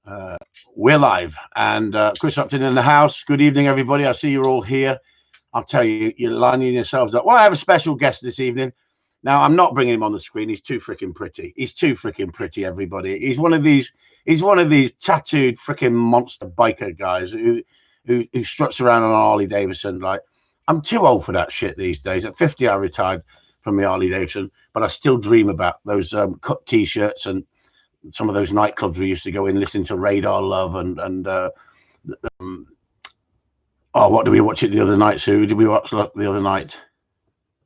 Uh, we're live, and Chris Upton in the house. Good evening, everybody. I see you're all here. I'll tell you, you're lining yourselves up. Well, I have a special guest this evening. Now, I'm not bringing him on the screen. He's too freaking pretty. He's too freaking pretty, everybody. He's one of these. He's one of these tattooed freaking monster biker guys who struts around on a Harley Davidson. Like, I'm too old for that shit these days. At 50, I retired from the Harley Davidson, but I still dream about those cut T-shirts and some of those nightclubs we used to go in, listening to Radar Love and what did we watch it the other night? Sue, who did we watch the other night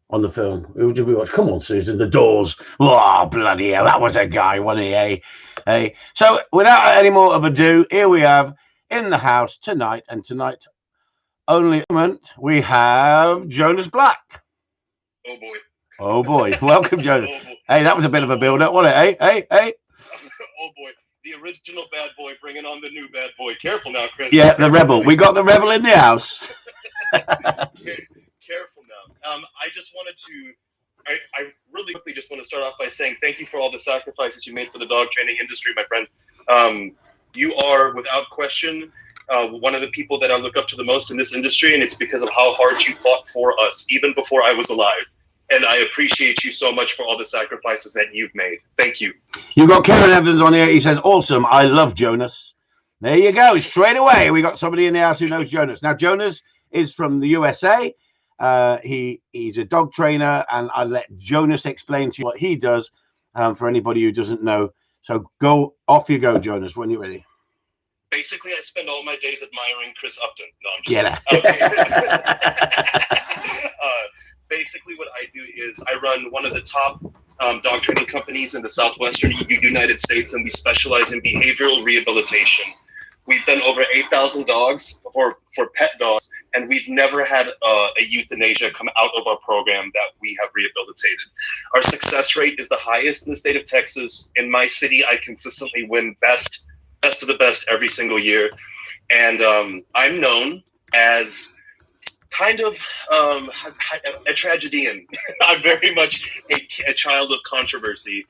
on the film? Who did we watch? Come on, Susan, The Doors. Oh, bloody hell, that was a guy, wasn't he? Hey. So without any more of ado, here we have in the house tonight, and tonight only moment we have Jonas Black. Oh boy. Oh boy. Welcome, Jonas. Oh, boy. Hey, that was a bit of a build-up, wasn't it? Hey. Oh boy, the original bad boy bringing on the new bad boy. Careful now, Chris. Yeah, the rebel. We got the rebel in the house. Careful now. I just wanted to. I really quickly just want to start off by saying thank you for all the sacrifices you made for the dog training industry, my friend. You are without question one of the people that I look up to the most in this industry, and it's because of how hard you fought for us, even before I was alive. And I appreciate you so much for all the sacrifices that you've made. Thank you. You got Kevin Evans on here. He says, awesome. I love Jonas. There you go. Straight away, we got somebody in the house who knows Jonas. Now, Jonas is from the USA. He's a dog trainer, and I'll let Jonas explain to you what he does for anybody who doesn't know. So off you go, Jonas, when you're ready. Basically, I spend all my days admiring Chris Upton. No, I'm just basically, what I do is I run one of the top dog training companies in the southwestern United States, and we specialize in behavioral rehabilitation. We've done over 8,000 dogs for pet dogs, and we've never had a euthanasia come out of our program that we have rehabilitated. Our success rate is the highest in the state of Texas. In my city, I consistently win best of the best every single year, and I'm known as kind of a tragedian. I'm very much a child of controversy,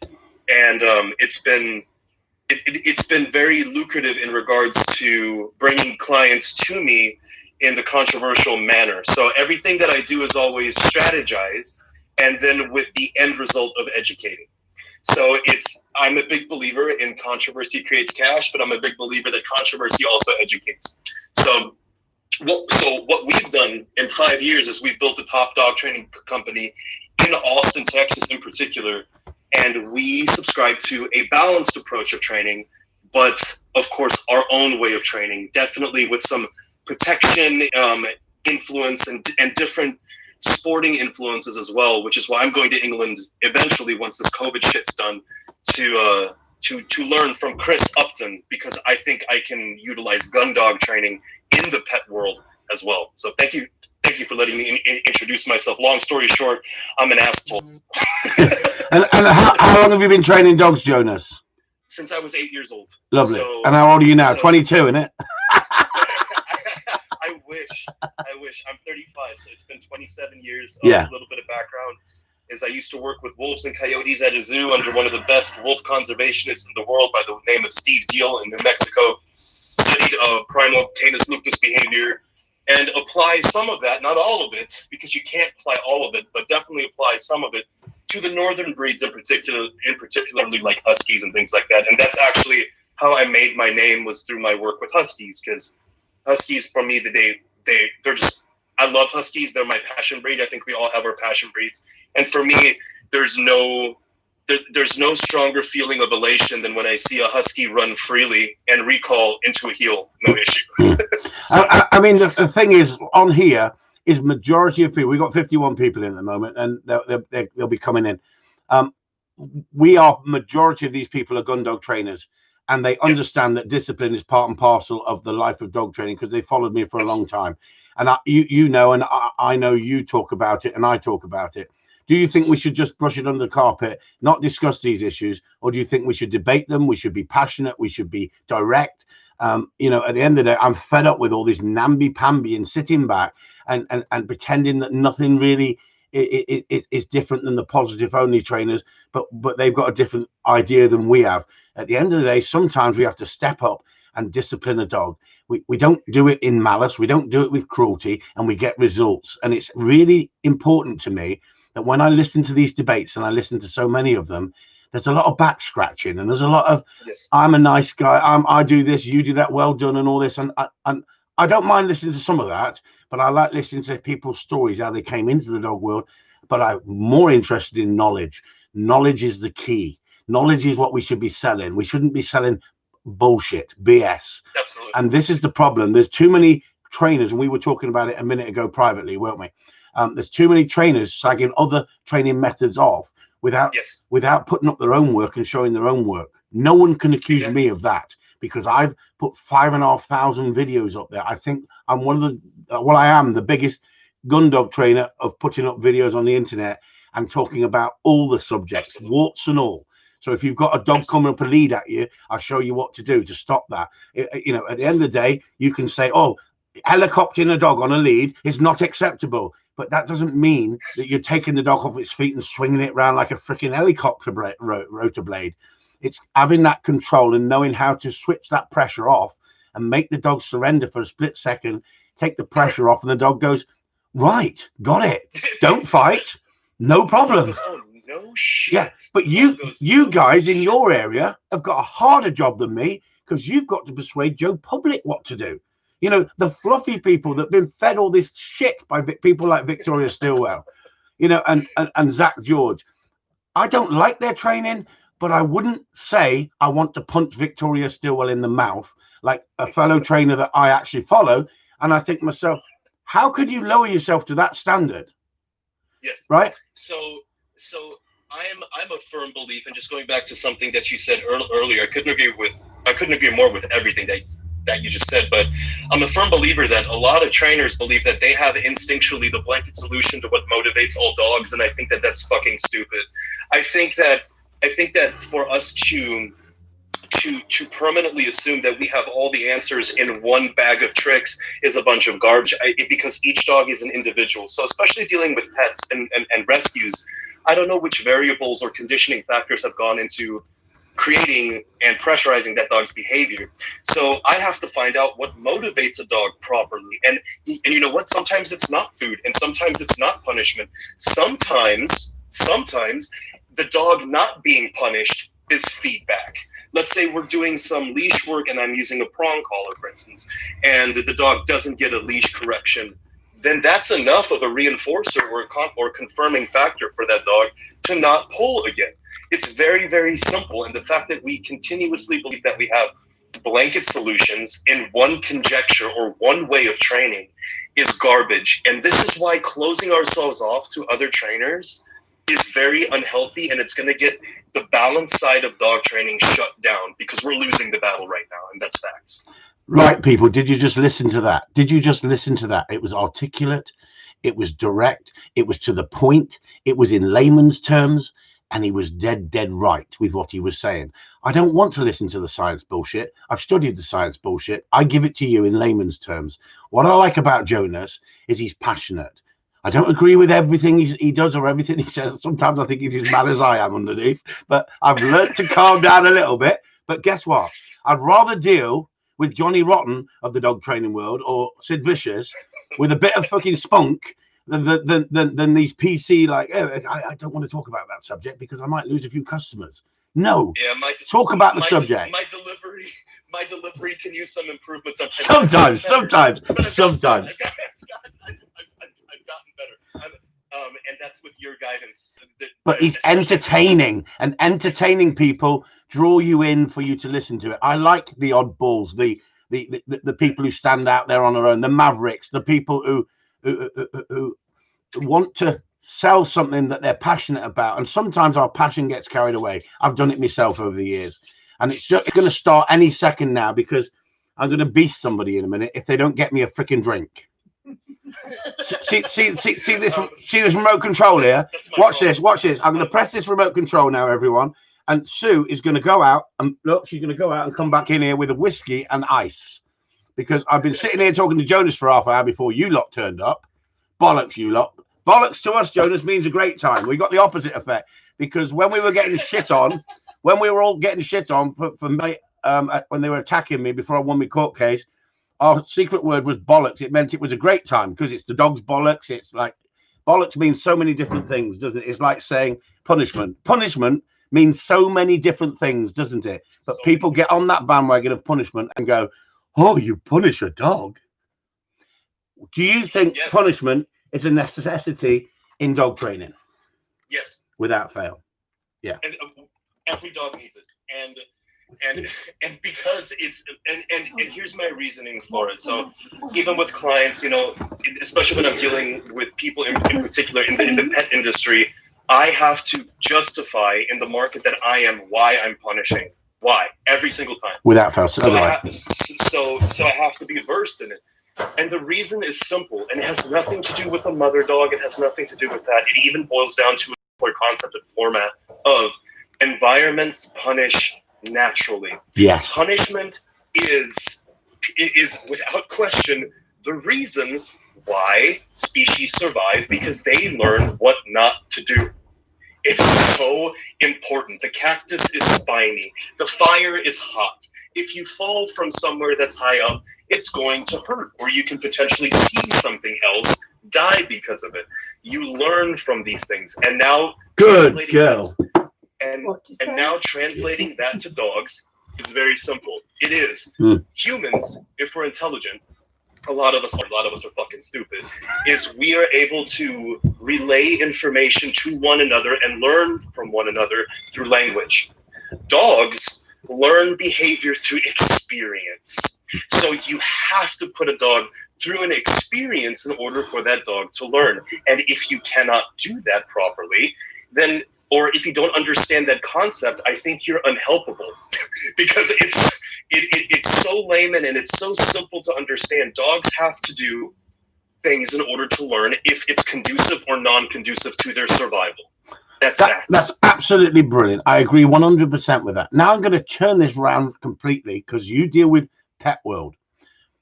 and it's been very lucrative in regards to bringing clients to me in the controversial manner. So everything that I do is always strategized, and then with the end result of educating. So I'm a big believer in controversy creates cash, but I'm a big believer that controversy also educates. So what we've done in 5 years is we've built a top dog training company in Austin, Texas in particular, and we subscribe to a balanced approach of training, but of course our own way of training, definitely with some protection, influence, and different sporting influences as well, which is why I'm going to England eventually once this COVID shit's done to learn from Chris Upton, because I think I can utilize gun dog training in the pet world as well. So thank you for letting me introduce myself. Long story short, I'm an asshole. and how long have you been training dogs, Jonas? Since I was 8 years old. Lovely. So, and how old are you now? 22, isn't it? I wish. I'm 35, so it's been 27 years. A little bit of background is I used to work with wolves and coyotes at a zoo under one of the best wolf conservationists in the world by the name of Steve Deal in New Mexico. Studied primal Canis lupus behavior and apply some of that, not all of it, because you can't apply all of it, but definitely apply some of it to the northern breeds in particularly like Huskies and things like that. And that's actually how I made my name, was through my work with Huskies, because Huskies for me, they're just, I love Huskies. They're my passion breed. I think we all have our passion breeds. And for me, there's no stronger feeling of elation than when I see a Husky run freely and recall into a heel, no issue. I mean, the thing is, on here is majority of people. We've got 51 people in at the moment, and they'll be coming in. Majority of these people are gun dog trainers, and they understand that discipline is part and parcel of the life of dog training, because they followed me for a long time. And I know you talk about it, and I talk about it. Do you think we should just brush it under the carpet, not discuss these issues, or do you think we should debate them? We should be passionate. We should be direct. At the end of the day, I'm fed up with all this namby-pamby and sitting back and pretending that nothing really is different than the positive only trainers, but they've got a different idea than we have. At the end of the day, sometimes we have to step up and discipline a dog. We don't do it in malice, we don't do it with cruelty, and we get results. And it's really important to me that when I listen to these debates, and I listen to so many of them, there's a lot of back scratching, and there's a lot of I'm a nice guy, I do this, you do that, well done, and all this. And I don't mind listening to some of that, but I like listening to people's stories, how they came into the dog world. But I'm more interested in knowledge. Knowledge is the key. Knowledge is what we should be selling. We shouldn't be selling bullshit, BS. Absolutely. And this is the problem. There's too many trainers, and we were talking about it a minute ago privately, weren't we? There's too many trainers slagging other training methods off without putting up their own work and showing their own work. No one can accuse me of that, because I've put 5,500 videos up there. I think I'm one of the I am the biggest gun dog trainer of putting up videos on the internet and talking about all the subjects, warts and all. So if you've got a dog coming up a lead at you, I'll show you what to do to stop that. You know, at the end of the day, you can say, oh, helicoptering a dog on a lead is not acceptable. But that doesn't mean that you're taking the dog off its feet and swinging it around like a freaking helicopter rotor blade. It's having that control and knowing how to switch that pressure off and make the dog surrender for a split second, take the pressure off, and the dog goes, right, got it. Don't fight. No problem. Oh, no shit. Yeah, but you guys in your area have got a harder job than me, because you've got to persuade Joe Public what to do. You know, the fluffy people that have been fed all this shit by people like Victoria Stilwell, you know, and Zach George. I don't like their training, but I wouldn't say I want to punch Victoria Stilwell in the mouth like a fellow trainer that I actually follow. And I think to myself, how could you lower yourself to that standard? Yes. Right. So I'm a firm belief, and just going back to something that you said earlier, I couldn't agree more with everything that you just said, but I'm a firm believer that a lot of trainers believe that they have instinctually the blanket solution to what motivates all dogs, and I think that that's fucking stupid. I think that for us to permanently assume that we have all the answers in one bag of tricks is a bunch of garbage, because each dog is an individual. So especially dealing with pets and rescues, I don't know which variables or conditioning factors have gone into creating and pressurizing that dog's behavior. So I have to find out what motivates a dog properly. And you know what? Sometimes it's not food, and sometimes it's not punishment. Sometimes the dog not being punished is feedback. Let's say we're doing some leash work and I'm using a prong collar, for instance, and the dog doesn't get a leash correction. Then that's enough of a reinforcer or confirming factor for that dog to not pull again. It's very, very simple. And the fact that we continuously believe that we have blanket solutions in one conjecture or one way of training is garbage. And this is why closing ourselves off to other trainers is very unhealthy, and it's going to get the balance side of dog training shut down, because we're losing the battle right now, and that's facts. Right, people, did you just listen to that? Did you just listen to that? It was articulate, it was direct, it was to the point, it was in layman's terms, and he was dead right with what he was saying. I don't want to listen to the science bullshit. I've studied the science bullshit. I give it to you in layman's terms. What I like about Jonas is he's passionate. I don't agree with everything he does or everything he says. Sometimes I think he's as mad as I am underneath, but I've learned to calm down a little bit. But guess what? I'd rather deal with Johnny Rotten of the dog training world or Sid Vicious with a bit of fucking spunk than these PC, like, oh, I don't want to talk about that subject because I might lose a few customers. No, talk about the subject. My delivery can use some improvements. Sometimes. I've gotten better. And that's with your guidance. But he's entertaining, and entertaining people draw you in for you to listen to it. I like the oddballs, the people who stand out there on their own, the mavericks, the people who want to sell something that they're passionate about. And sometimes our passion gets carried away. I've done it myself over the years, and it's going to start any second now, because I'm going to beast somebody in a minute if they don't get me a freaking drink. See this remote control here. Watch this. I'm going to press this remote control now, everyone. And Sue is going to go out and look. She's going to go out and come back in here with a whiskey and ice, because I've been sitting here talking to Jonas for half an hour before you lot turned up. Bollocks, you lot. Bollocks to us, Jonas, means a great time. We got the opposite effect, because when we were getting shit on, when we were all getting shit on for me, when they were attacking me before I won my court case, our secret word was bollocks. It meant it was a great time because it's the dog's bollocks. It's like bollocks means so many different things, doesn't it? It's like saying punishment. Punishment means so many different things, doesn't it? But people get on that bandwagon of punishment and go, oh, you punish a dog. Do you think punishment is a necessity in dog training? Yes. Without fail. Yeah. And every dog needs it. And because it's and here's my reasoning for it. So even with clients, you know, especially when I'm dealing with people in particular in the pet industry, I have to justify in the market that I am why I'm punishing. Why? Every single time. Without fail. So I have to be versed in it. And the reason is simple, and it has nothing to do with the mother dog. It has nothing to do with that. It even boils down to a concept and format of environments punish naturally. Yes. Punishment is without question the reason why species survive, because they learn what not to do. It's so important. The cactus is spiny. The fire is hot. If you fall from somewhere that's high up, it's going to hurt, or you can potentially see something else die because of it. You learn from these things, and now good girl. And now translating that to dogs is very simple. It is. Humans, if we're intelligent, a lot of us are fucking stupid, is we are able to relay information to one another and learn from one another through language. Dogs learn behavior through experience. So you have to put a dog through an experience in order for that dog to learn. And if you cannot do that properly, then, or if you don't understand that concept, I think you're unhelpable because it's so layman and it's so simple to understand. Dogs have to do things in order to learn if it's conducive or non-conducive to their survival. That's absolutely brilliant. I agree 100% with that. Now I'm going to turn this round completely because you deal with pet world.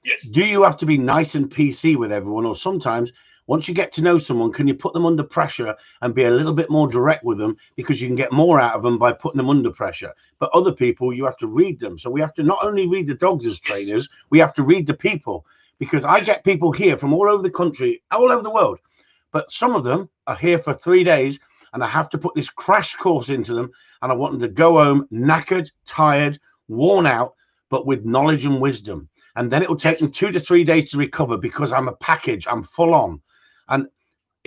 Yes. Do you have to be nice and PC with everyone, or sometimes once you get to know someone, can you put them under pressure and be a little bit more direct with them, because you can get more out of them by putting them under pressure? But other people, you have to read them. So we have to not only read the dogs as trainers, we have to read the people, because I get people here from all over the country, all over the world, but some of them are here for 3 days and I have to put this crash course into them, and I want them to go home knackered, tired, worn out, but with knowledge and wisdom. And then it will take them 2 to 3 days to recover, because I'm a package, I'm full on. And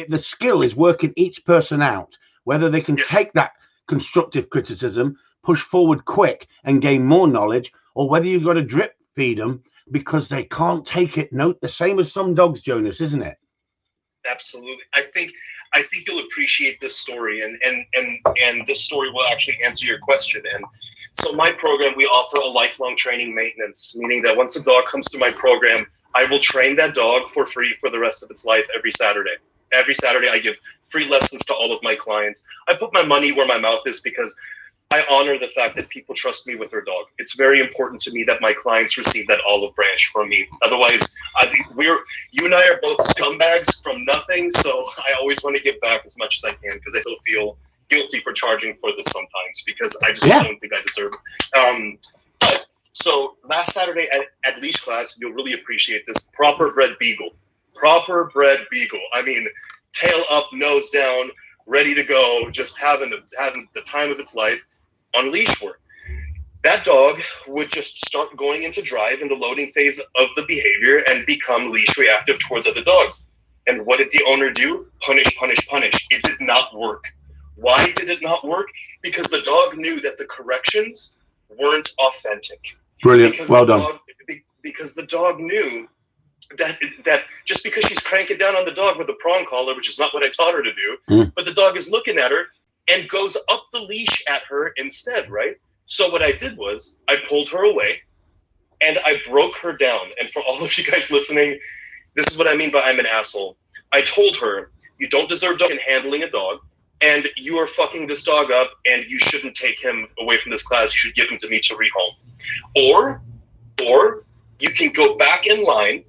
the skill is working each person out, whether they can take that constructive criticism, push forward quick and gain more knowledge, or whether you've got to drip feed them because they can't take it. No, the same as some dogs, Jonas, isn't it? Absolutely. I think you'll appreciate this story, and this story will actually answer your question. And so my program, we offer a lifelong training maintenance, meaning that once a dog comes to my program, I will train that dog for free for the rest of its life every Saturday. Every Saturday, I give free lessons to all of my clients. I put my money where my mouth is because I honor the fact that people trust me with their dog. It's very important to me that my clients receive that olive branch from me. Otherwise, you and I are both scumbags from nothing, so I always want to give back as much as I can, because I still feel guilty for charging for this sometimes, because I just don't think I deserve it. So last Saturday at leash class, you'll really appreciate this. Proper bred beagle. I mean, tail up, nose down, ready to go, just having the time of its life on leash work. That dog would just start going into drive in the loading phase of the behavior and become leash reactive towards other dogs. And what did the owner do? Punish. It did not work. Why did it not work? Because the dog knew that the corrections weren't authentic. Brilliant. Well done. Because the dog knew that just because she's cranking down on the dog with a prong collar, which is not what I taught her to do, but the dog is looking at her and goes up the leash at her instead, right? So what I did was I pulled her away and I broke her down. And for all of you guys listening, this is what I mean by I'm an asshole. I told her, you don't deserve dog in handling a dog, and you are fucking this dog up, and you shouldn't take him away from this class. You should give him to me to rehome. Or you can go back in line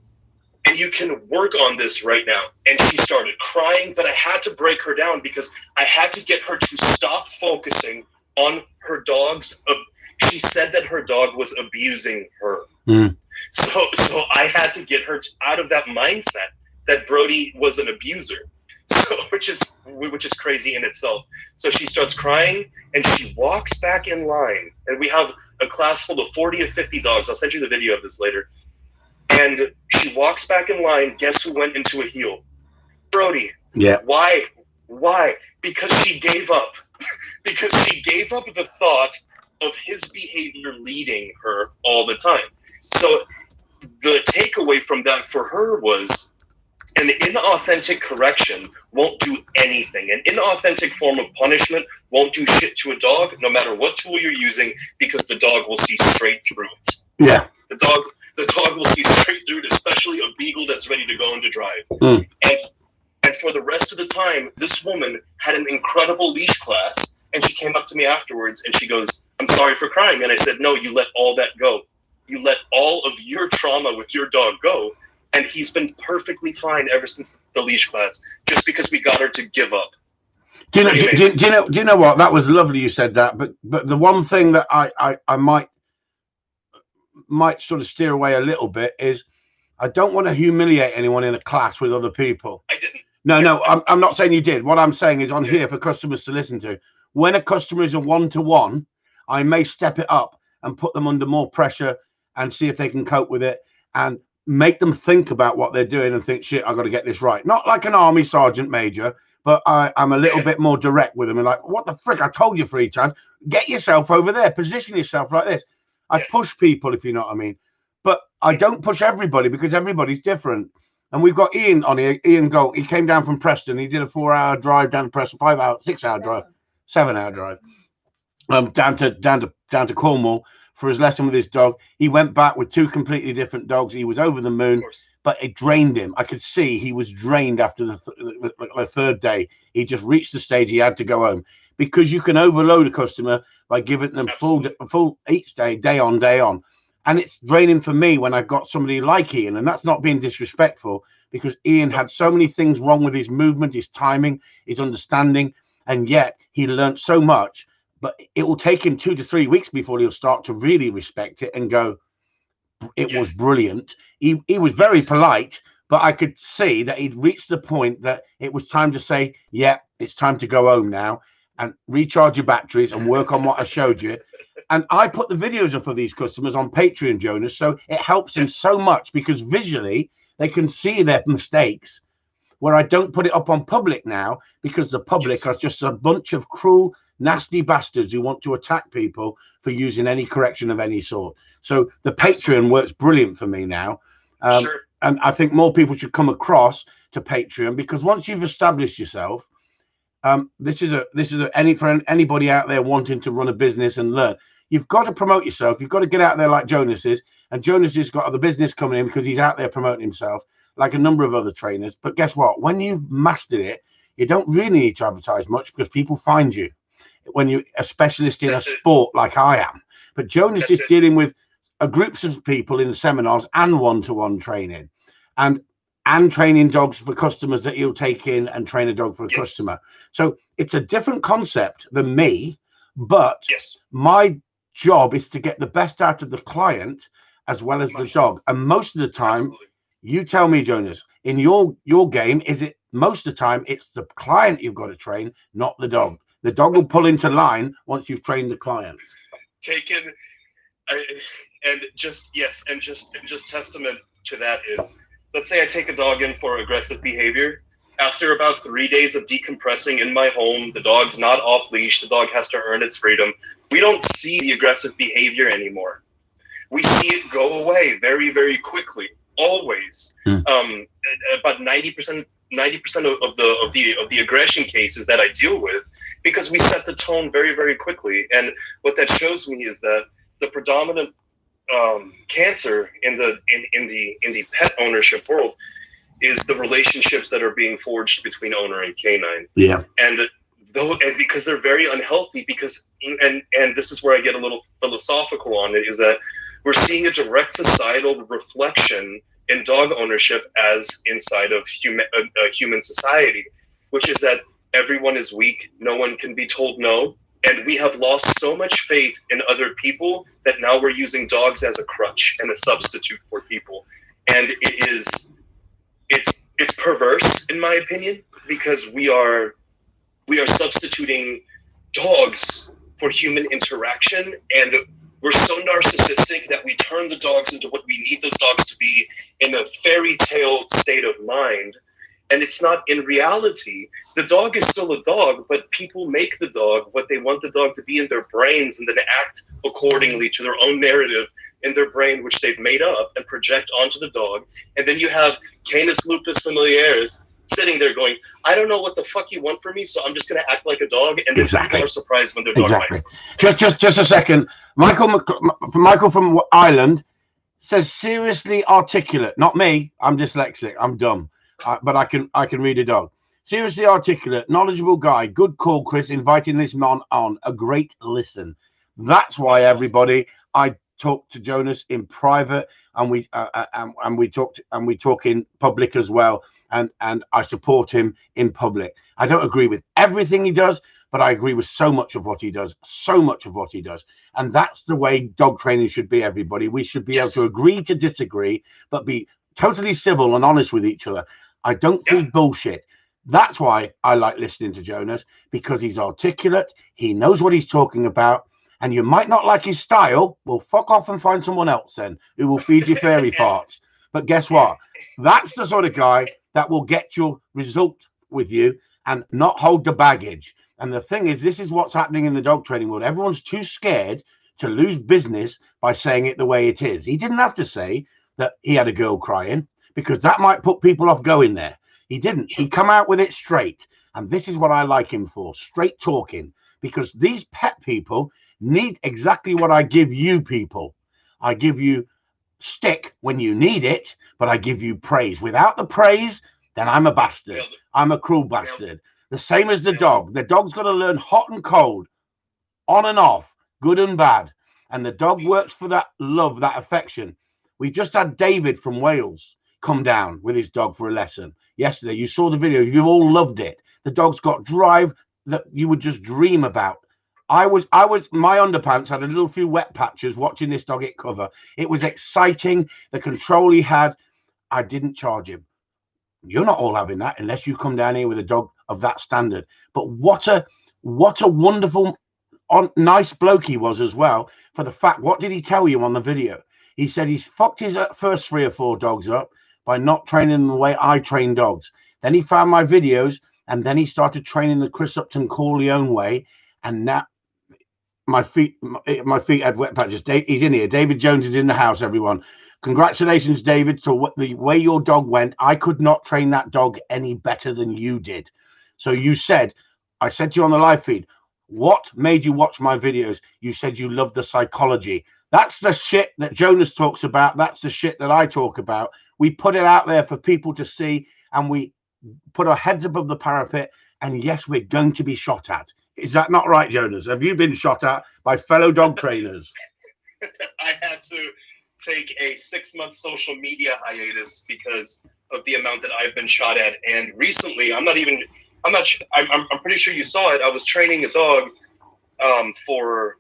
and you can work on this right now. And she started crying, but I had to break her down because I had to get her to stop focusing on her dog's. She said that her dog was abusing her. So I had to get her out of that mindset that Brody was an abuser. So, which is crazy in itself. So she starts crying and she walks back in line. And we have a class full of 40 or 50 dogs. I'll send you the video of this later. And she walks back in line. Guess who went into a heel? Brody. Yeah. Why? Because she gave up. Because she gave up the thought of his behavior leading her all the time. So the takeaway from that for her was an inauthentic correction won't do anything. An inauthentic form of punishment won't do shit to a dog, no matter what tool you're using, because the dog will see straight through it. Yeah. The dog will see straight through it, especially a beagle that's ready to go into drive. And for the rest of the time, this woman had an incredible leash class, and she came up to me afterwards and she goes, "I'm sorry for crying." And I said, "No, you let all that go. You let all of your trauma with your dog go." And he's been perfectly fine ever since the leash class, just because we got her to give up. Do you know what? That was lovely you said that. But the one thing that I might sort of steer away a little bit is I don't want to humiliate anyone in a class with other people. I didn't. No, I'm not saying you did. What I'm saying is on here for customers to listen to. When a customer is a one-to-one, I may step it up and put them under more pressure and see if they can cope with it and make them think about what they're doing and think, shit, I got to get this right. Not like an army sergeant major, but I'm a little bit more direct with them and like, what the frick? I told you 3 times. Get yourself over there. Position yourself like this. I push people, if you know what I mean. But I don't push everybody because everybody's different. And we've got Ian on here. Ian Gold. He came down from Preston. He did a 4-hour drive down to Preston, 5-hour, 6-hour drive, 7-hour drive, down to Cornwall for his lesson with his dog. He went back with 2 completely different dogs. He was over the moon, but it drained him. I could see he was drained after the 3rd day. He just reached the stage he had to go home, because you can overload a customer by giving them full each day on, day on. And it's draining for me when I've got somebody like Ian, and that's not being disrespectful, because Ian had so many things wrong with his movement, his timing, his understanding, and yet he learned so much. But it will take him 2 to 3 weeks before he'll start to really respect it and go, it was brilliant. He was very polite, but I could see that he'd reached the point that it was time to say, yeah, it's time to go home now and recharge your batteries and work on what I showed you. And I put the videos up of these customers on Patreon, Jonas, so it helps them so much because visually they can see their mistakes, where I don't put it up on public now because the public are just a bunch of cruel, nasty bastards who want to attack people for using any correction of any sort. So the Patreon works brilliant for me now. And I think more people should come across to Patreon, because once you've established yourself, this is for anybody out there wanting to run a business and learn. You've got to promote yourself. You've got to get out there like Jonas is. And Jonas has got the business coming in because he's out there promoting himself, like a number of other trainers. But guess what? When you've mastered it, you don't really need to advertise much because people find you when you're a specialist in a sport like I am. But Jonas is dealing with groups of people in seminars and one-to-one training and training dogs for customers that he'll take in and train a dog for a customer. So it's a different concept than me, but my job is to get the best out of the client as well as the dog. And most of the time, you tell me, Jonas, in your game, is it most of the time it's the client you've got to train, not the dog. The dog will pull into line once you've trained the client. Just testament to that is, let's say I take a dog in for aggressive behavior. After about 3 days of decompressing in my home, the dog's not off leash, the dog has to earn its freedom. We don't see the aggressive behavior anymore. We see it go away very, very quickly, always. About 90% of the aggression cases that I deal with, because we set the tone very, very quickly. And what that shows me is that the predominant cancer in the pet ownership world is the relationships that are being forged between owner and canine. And because they're very unhealthy, and this is where I get a little philosophical on it, is that we're seeing a direct societal reflection in dog ownership as inside of human society, which is that everyone is weak, no one can be told no, and we have lost so much faith in other people that now we're using dogs as a crutch and a substitute for people. And it's perverse in my opinion, because we are substituting dogs for human interaction, and we're so narcissistic that we turn the dogs into what we need those dogs to be in a fairy tale state of mind. And it's not in reality. The dog is still a dog, but people make the dog what they want the dog to be in their brains and then act accordingly to their own narrative in their brain, which they've made up and project onto the dog. And then you have Canis lupus familiaris sitting there going, I don't know what the fuck you want from me, so I'm just going to act like a dog. And then people are surprised when their dog bites them. Just a second. Michael from Ireland says seriously articulate. Not me. I'm dyslexic. I'm dumb. But I can read a dog. Seriously articulate, knowledgeable guy. Good call, Chris, inviting this man on. A great listen. That's why, everybody, I talk to Jonas in private, and we talk in public as well, and I support him in public. I don't agree with everything he does, but I agree with so much of what he does. And that's the way dog training should be, everybody. We should be able to agree to disagree, but be totally civil and honest with each other. I don't feed bullshit. That's why I like listening to Jonas, because he's articulate. He knows what he's talking about. And you might not like his style. Well, fuck off and find someone else then who will feed you fairy farts. But guess what? That's the sort of guy that will get your result with you and not hold the baggage. And the thing is, this is what's happening in the dog training world. Everyone's too scared to lose business by saying it the way it is. He didn't have to say that he had a girl crying, because that might put people off going there. He didn't. He come out with it straight. And this is what I like him for, straight talking. Because these pet people need exactly what I give you people. I give you stick when you need it, but I give you praise. Without the praise, then I'm a bastard. I'm a cruel bastard. The same as the dog. The dog's got to learn hot and cold, on and off, good and bad. And the dog works for that love, that affection. We just had David from Wales come down with his dog for a lesson yesterday. You saw the video. You all loved it. The dog's got drive that you would just dream about. My underpants had a little few wet patches watching this dog hit cover. It was exciting. The control he had. I didn't charge him. You're not all having that unless you come down here with a dog of that standard. But what a wonderful, nice bloke he was as well. For the fact, what did he tell you on the video? He said he's fucked his first 3 or 4 dogs up by not training them the way I train dogs. Then he found my videos, and then he started training the Chris Upton Corleone way. And now my feet had wet patches. He's in here. David Jones is in the house, everyone. Congratulations, David. So the way your dog went, I could not train that dog any better than you did. So you said, I said to you on the live feed, what made you watch my videos? You said you loved the psychology. That's the shit that Jonas talks about. That's the shit that I talk about. We put it out there for people to see, and we put our heads above the parapet. And yes, we're going to be shot at. Is that not right, Jonas? Have you been shot at by fellow dog trainers? I had to take a 6-month social media hiatus because of the amount that I've been shot at. And recently, I'm pretty sure you saw it. I was training a dog for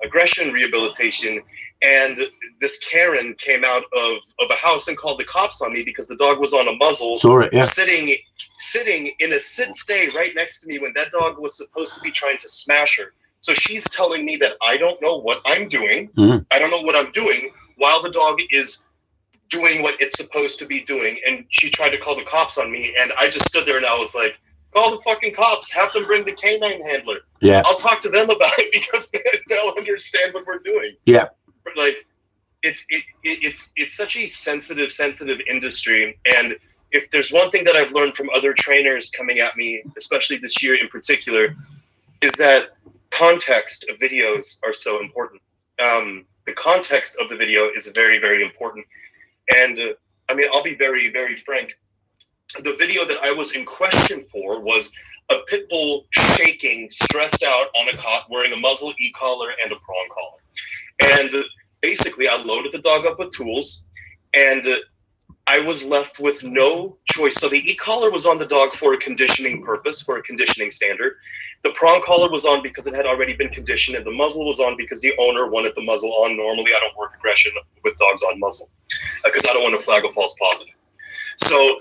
aggression rehabilitation, and this Karen came out of a house and called the cops on me because the dog was on a muzzle. Sorry, yeah. Sitting in a sit-stay right next to me when that dog was supposed to be trying to smash her. So she's telling me that I don't know what I'm doing. Mm-hmm. I don't know what I'm doing while the dog is doing what it's supposed to be doing. And she tried to call the cops on me, and I just stood there and I was like, call the fucking cops, have them bring the canine handler. Yeah. I'll talk to them about it because they'll understand what we're doing. Yeah. But like, it's such a sensitive industry. And if there's one thing that I've learned from other trainers coming at me, especially this year in particular, is that context of videos are so important. The context of the video is very, very important. And I mean, I'll be very, very frank. The video that I was in question for was a pit bull shaking, stressed out on a cot, wearing a muzzle, e-collar, and a prong collar. And basically, I loaded the dog up with tools, and I was left with no choice. So the e-collar was on the dog for a conditioning purpose, for a conditioning standard. The prong collar was on because it had already been conditioned, and the muzzle was on because the owner wanted the muzzle on. Normally, I don't work aggression with dogs on muzzle because I don't want to flag a false positive. So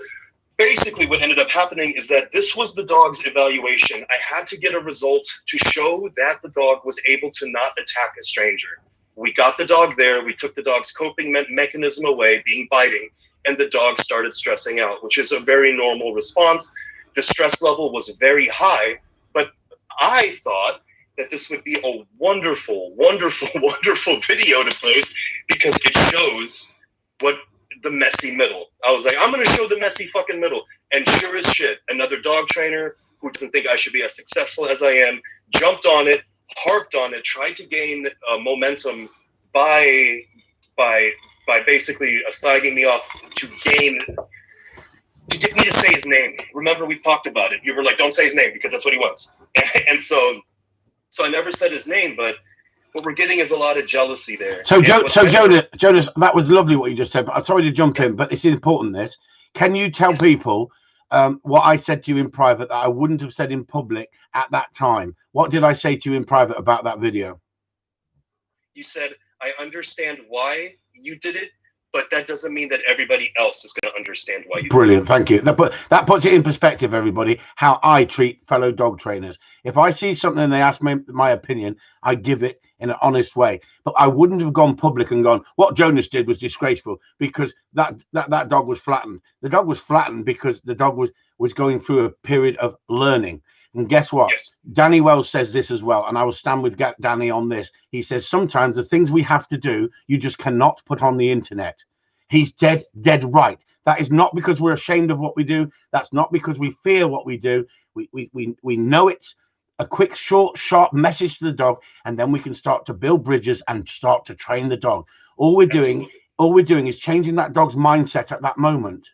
basically what ended up happening is that this was the dog's evaluation. I had to get a result to show that the dog was able to not attack a stranger. We got the dog there. We took the dog's coping mechanism away, being biting, and the dog started stressing out, which is a very normal response. The stress level was very high, but I thought that this would be a wonderful, wonderful, wonderful video to post because it shows what the messy middle. I was like, I'm going to show the messy fucking middle. And sure as shit, another dog trainer who doesn't think I should be as successful as I am jumped on it, harped on it, tried to gain momentum by basically slagging me off to get me to say his name. Remember, we talked about it. You were like, don't say his name because that's what he wants. And so I never said his name, but what we're getting is a lot of jealousy there. So Jonas, that was lovely what you just said, but I'm sorry to jump in, but it's important this. Can you tell people what I said to you in private that I wouldn't have said in public at that time? What did I say to you in private about that video? You said, I understand why you did it, but that doesn't mean that everybody else is going to understand why you Brilliant, thank you. That puts it in perspective, everybody, how I treat fellow dog trainers. If I see something and they ask me my opinion, I give it in an honest way. But I wouldn't have gone public and gone, what Jonas did was disgraceful because that dog was flattened. The dog was flattened because the dog was going through a period of learning. And guess what? Yes. Danny Wells says this as well, and I will stand with Danny on this. He says sometimes the things we have to do, you just cannot put on the internet. He's dead right. That is not because we're ashamed of what we do. That's not because we fear what we do. We know it's a quick, short, sharp message to the dog, and then we can start to build bridges and start to train the dog. All we're doing is changing that dog's mindset at that moment,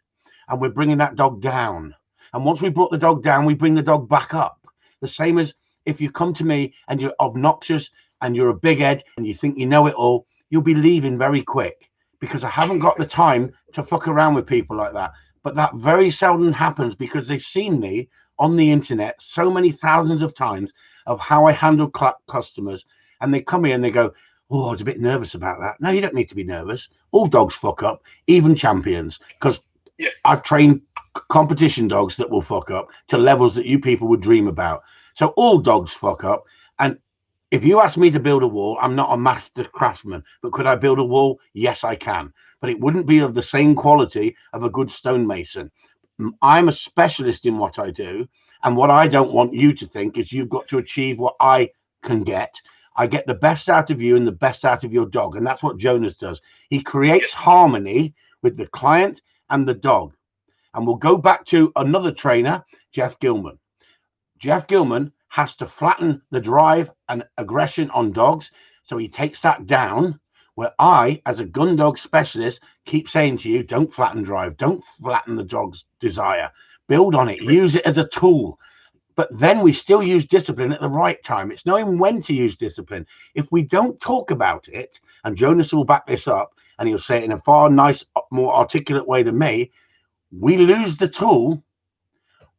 and we're bringing that dog down. And once we brought the dog down, we bring the dog back up. The same as if you come to me and you're obnoxious and you're a big head and you think you know it all, you'll be leaving very quick because I haven't got the time to fuck around with people like that. But that very seldom happens because they've seen me on the internet so many thousands of times of how I handle customers. And they come here and they go, oh, I was a bit nervous about that. No, you don't need to be nervous. All dogs fuck up, even champions, because yes. I've trained competition dogs that will fuck up to levels that you people would dream about. So all dogs fuck up. And if you ask me to build a wall, I'm not a master craftsman, but could I build a wall? Yes, I can. But it wouldn't be of the same quality of a good stonemason. I'm a specialist in what I do. And what I don't want you to think is you've got to achieve what I can get. I get the best out of you and the best out of your dog. And that's what Jonas does. He creates harmony with the client and the dog. And we'll go back to another trainer, Jeff Gilman. Jeff Gilman has to flatten the drive and aggression on dogs. So he takes that down, where I, as a gun dog specialist, keep saying to you, don't flatten drive. Don't flatten the dog's desire. Build on it. Use it as a tool. But then we still use discipline at the right time. It's knowing when to use discipline. If we don't talk about it, and Jonas will back this up, and he'll say it in a far nice, more articulate way than me, we lose the tool,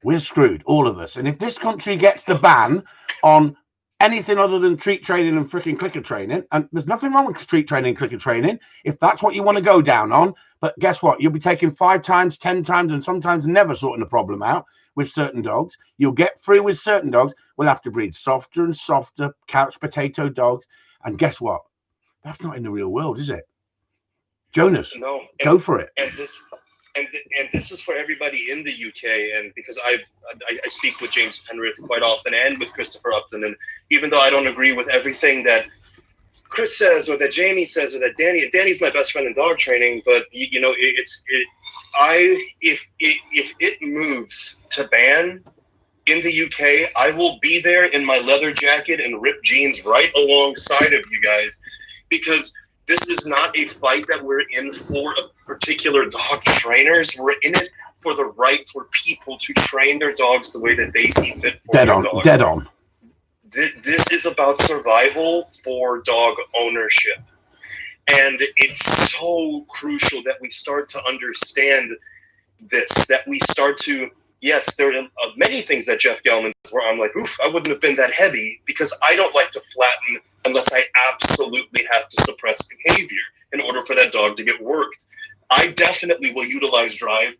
we're screwed, all of us. And if this country gets the ban on anything other than treat training and freaking clicker training, and there's nothing wrong with treat training and clicker training, if that's what you want to go down on, but guess what? You'll be taking 5 times, 10 times, and sometimes never sorting the problem out with certain dogs. You'll get through with certain dogs. We'll have to breed softer and softer couch potato dogs. And guess what? That's not in the real world, is it? Jonas, no, go for it. And this is for everybody in the UK, and because I speak with James Penrith quite often and with Christopher Upton, and even though I don't agree with everything that Chris says or that Jamie says or that Danny's my best friend in dog training, but you know if it moves to ban in the UK, I will be there in my leather jacket and ripped jeans right alongside of you guys, because this is not a fight that we're in for a particular dog trainers. We're in it for the right for people to train their dogs the way that they see fit for their dogs. Dead on. This is about survival for dog ownership. And it's so crucial that we start to understand this, that we start to, yes, there are many things that Jeff Gellman, where I'm like, oof, I wouldn't have been that heavy, because I don't like to flatten unless I absolutely have to suppress behavior in order for that dog to get worked. I definitely will utilize drive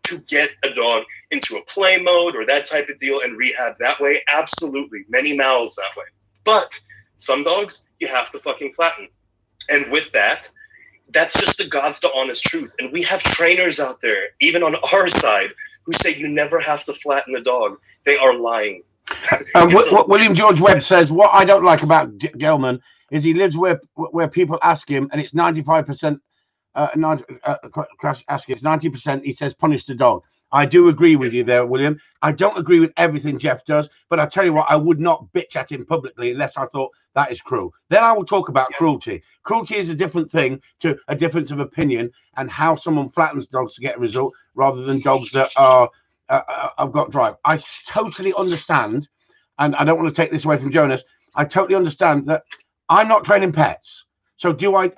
to get a dog into a play mode or that type of deal and rehab that way. Absolutely. Many mouths that way. But some dogs, you have to fucking flatten. And with that, that's just the God's to honest truth. And we have trainers out there, even on our side, who say you never have to flatten a dog. They are lying. William George Webb says, what I don't like about Gelman is he lives where people ask him, and it's 95%. It's 90%. He says punish the dog. I do agree with you there, William. I don't agree with everything Jeff does, but I tell you what, I would not bitch at him publicly unless I thought that is cruel. Then I will talk about cruelty. Cruelty is a different thing to a difference of opinion and how someone flattens dogs to get a result rather than dogs that are have got drive. I totally understand, and I don't want to take this away from Jonas. I totally understand that I'm not training pets. So do I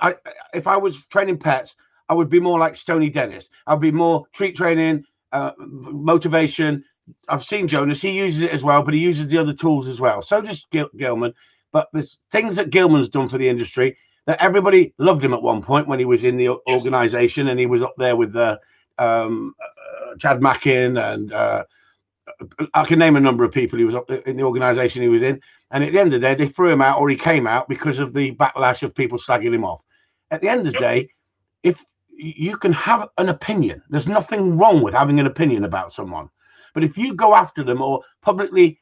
if I was training pets, I would be more like Stoney Dennis. I'd be more treat training, motivation. I've seen Jonas, he uses it as well, but he uses the other tools as well. So does Gilman. But there's things that Gilman's done for the industry that everybody loved him at one point when he was in the organization, and he was up there with Chad Mackin, and I can name a number of people he was up in the organization he was in. And at the end of the day, they threw him out, or he came out because of the backlash of people slagging him off. At the end of the day, if you can have an opinion, there's nothing wrong with having an opinion about someone. But if you go after them or publicly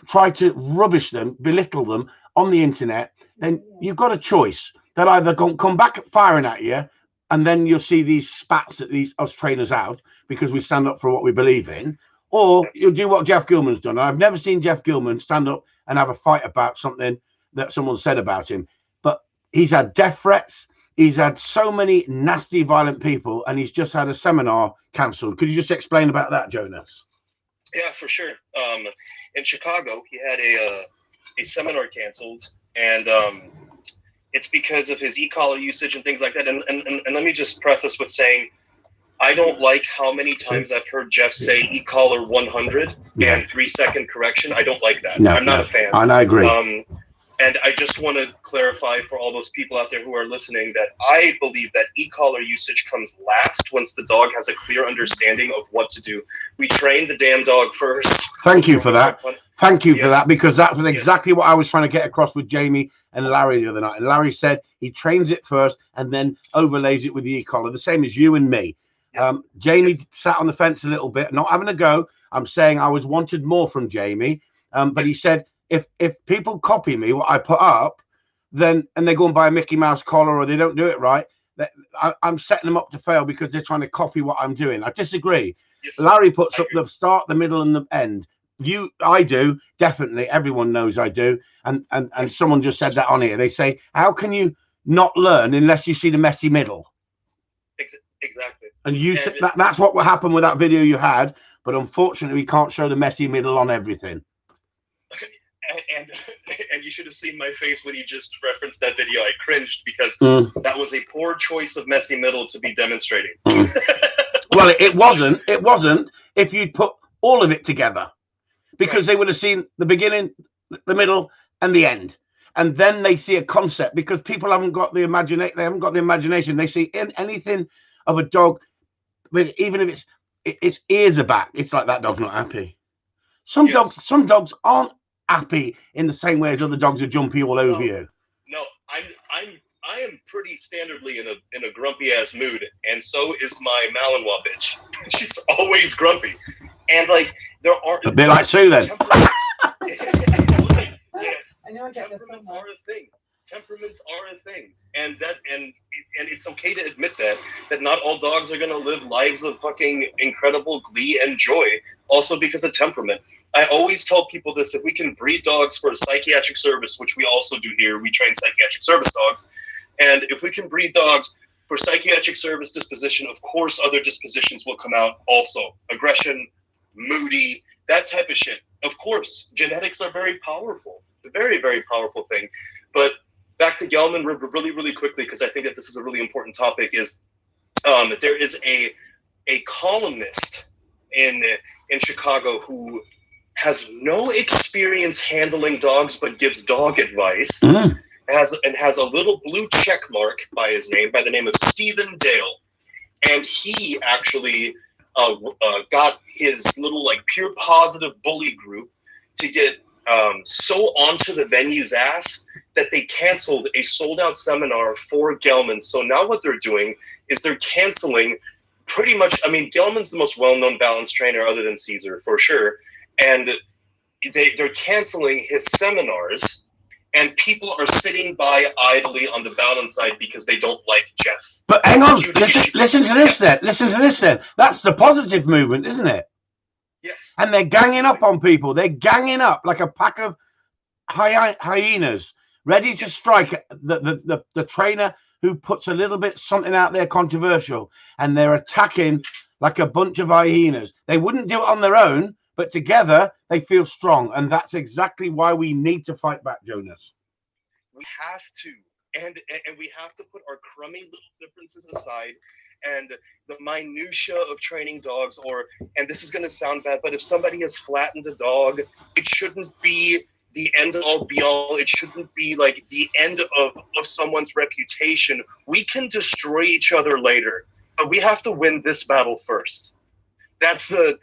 try to rubbish them, belittle them on the internet, then you've got a choice. They'll either come back firing at you, and then you'll see these spats at us trainers out because we stand up for what we believe in, or you'll do what Jeff Gilman's done. I've never seen Jeff Gilman stand up and have a fight about something that someone said about him. But he's had death threats. He's had so many nasty, violent people, and he's just had a seminar cancelled. Could you just explain about that, Jonas? Yeah, for sure. In Chicago, he had a seminar canceled, and it's because of his e-collar usage and things like that. And let me just preface with saying, I don't like how many times I've heard Jeff say e-collar 100 and 3-second correction. I don't like that. I'm not a fan. And I agree. And I just want to clarify for all those people out there who are listening that I believe that e-collar usage comes last once the dog has a clear understanding of what to do. We train the damn dog first. Thank you for that. Thank you for that, because that was exactly what I was trying to get across with Jamie and Larry the other night. And Larry said he trains it first and then overlays it with the e-collar, the same as you and me. Jamie sat on the fence a little bit, not having a go. I'm saying I was wanted more from Jamie, but he said, if people copy me what I put up, then and they go and buy a Mickey Mouse collar or they don't do it right, I'm setting them up to fail because they're trying to copy what I'm doing. I disagree. Larry puts up the start, the middle, and the end. I do, definitely. Everyone knows I do. And someone just said that on here. They say, how can you not learn unless you see the messy middle? Exactly. And you said that's what will happen with that video you had, but unfortunately we can't show the messy middle on everything. And you should have seen my face when you just referenced that video. I cringed because that was a poor choice of messy middle to be demonstrating. Well, it wasn't if you'd put all of it together, because they would have seen the beginning, the middle, and the end. And then they see a concept, because people haven't got the imagination. They haven't got the imagination. They see anything of a dog, even if its ears are back, it's like that dog's not happy. Some dogs aren't happy in the same way as other dogs are jumpy all over you. No, I am pretty standardly in a grumpy ass mood, and so is my Malinois bitch. She's always grumpy, and like there are a bit like Sue then. Yes, temperaments are a thing. Temperaments are a thing, and it's okay to admit that not all dogs are going to live lives of fucking incredible glee and joy, also because of temperament. I always tell people this: if we can breed dogs for a psychiatric service, which we also do here, we train psychiatric service dogs, and if we can breed dogs for psychiatric service disposition, of course other dispositions will come out also. Aggression, moody, that type of shit. Of course, genetics are very powerful, a very, very powerful thing. But back to Gelman really, really quickly, because I think that this is a really important topic, is there is a columnist in Chicago who has no experience handling dogs but gives dog advice, has a little blue check mark by the name of Stephen Dale. And he actually got his little like pure positive bully group to get so onto the venue's ass that they canceled a sold out seminar for Gelman. So now what they're doing is they're canceling pretty much, I mean, Gelman's the most well-known balance trainer other than Caesar, for sure. And they're canceling his seminars, and people are sitting by idly on the balance side because they don't like Jeff. But hang on, listen to this then. Listen to this then. That's the positive movement, isn't it? Yes. And they're ganging up on people. They're ganging up like a pack of hyenas, ready to strike the trainer who puts a little bit something out there controversial, and they're attacking like a bunch of hyenas. They wouldn't do it on their own, but together they feel strong, and that's exactly why we need to fight back, Jonas. We have to, and we have to put our crummy little differences aside, and the minutia of training dogs. And this is going to sound bad, but if somebody has flattened a dog, it shouldn't be the end all be all. It shouldn't be like the end of someone's reputation. We can destroy each other later, but we have to win this battle first. That's where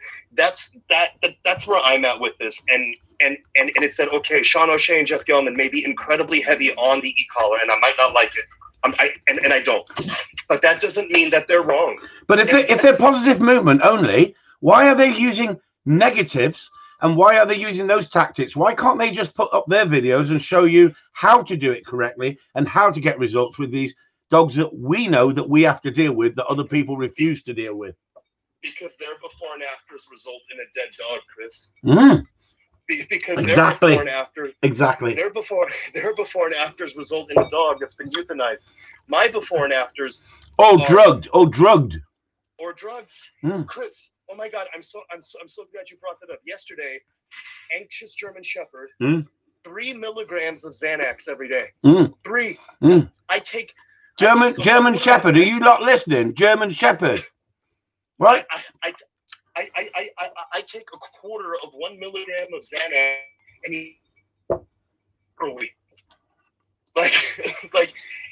I'm at with this. And it said, okay, Sean O'Shea and Jeff Gelman may be incredibly heavy on the e-collar, and I might not like it. I don't. But that doesn't mean that they're wrong. But if they're positive movement only, why are they using negatives? And why are they using those tactics? Why can't they just put up their videos and show you how to do it correctly and how to get results with these dogs that we know that we have to deal with, that other people refuse to deal with? Because their before and afters result in a dead dog, Chris. Because exactly. Their before and after, exactly. Their before and afters result in a dog that's been euthanized. My before and afters drugged. Or drugs. Chris, oh my God, I'm so glad you brought that up. Yesterday, anxious German Shepherd, 3 milligrams of Xanax every day. 3. I take German Shepherd. Are you not listening? German Shepherd. Right? I take a quarter of 1 milligram of Xanax per week. Like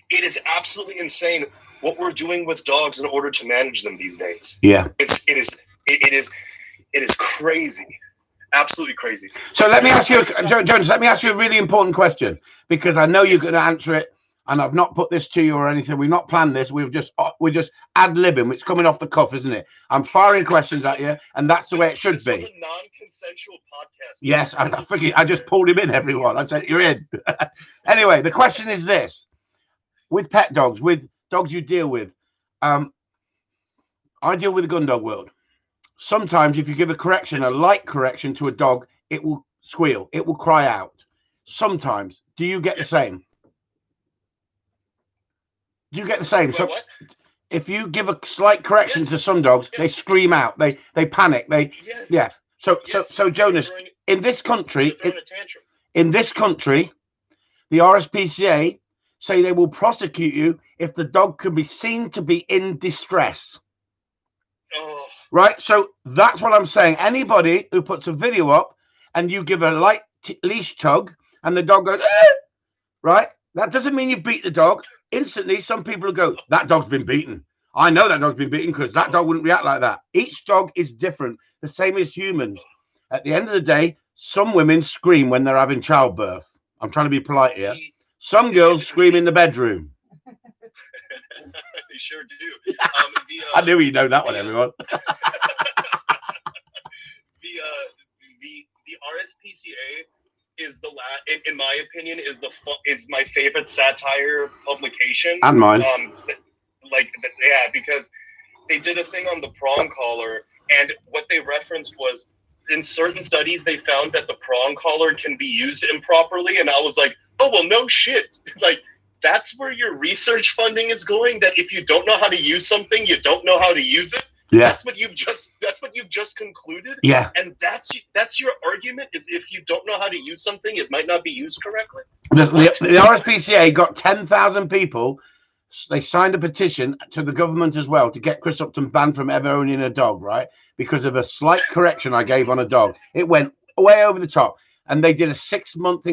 it is absolutely insane what we're doing with dogs in order to manage them these days. Yeah. It is crazy. Absolutely crazy. So let me ask you, Jonas, let me ask you a really important question, because I know you're going to answer it. And I've not put this to you or anything. We've not planned this. We're just ad-libbing. It's coming off the cuff, isn't it? I'm firing questions at you, and that's the way it should be. This was a non-consensual podcast. Yes, I just pulled him in, everyone. I said, you're in. Anyway, the question is this. With pet dogs, with dogs you deal with, I deal with the gun dog world. Sometimes if you give a light correction to a dog, it will squeal. It will cry out. Sometimes. Do you get the same? Do you get the same? So if you give a slight correction to some dogs, they scream out, they panic, So Jonas, in this country, the RSPCA say they will prosecute you if the dog can be seen to be in distress. Right? So that's what I'm saying. Anybody who puts a video up and you give a light leash tug and the dog goes, right? That doesn't mean you beat the dog. Instantly, some people will go, that dog's been beaten. I know that dog's been beaten because that dog wouldn't react like that. Each dog is different, the same as humans. At the end of the day, some women scream when they're having childbirth. I'm trying to be polite here. Some girls scream in the bedroom. They sure do. I knew you know that one, everyone. The RSPCA is in my opinion, is my favorite satire publication. And mine. Because they did a thing on the prong collar, and what they referenced was in certain studies they found that the prong collar can be used improperly, and I was like, oh well, no shit. Like that's where your research funding is going. That if you don't know how to use something, you don't know how to use it. Yeah. That's what you've just concluded. Yeah. And that's your argument, is if you don't know how to use something, it might not be used correctly. The RSPCA got 10,000 people. They signed a petition to the government as well to get Chris Upton banned from ever owning a dog, right? Because of a slight correction I gave on a dog. It went way over the top. And they did a 6-month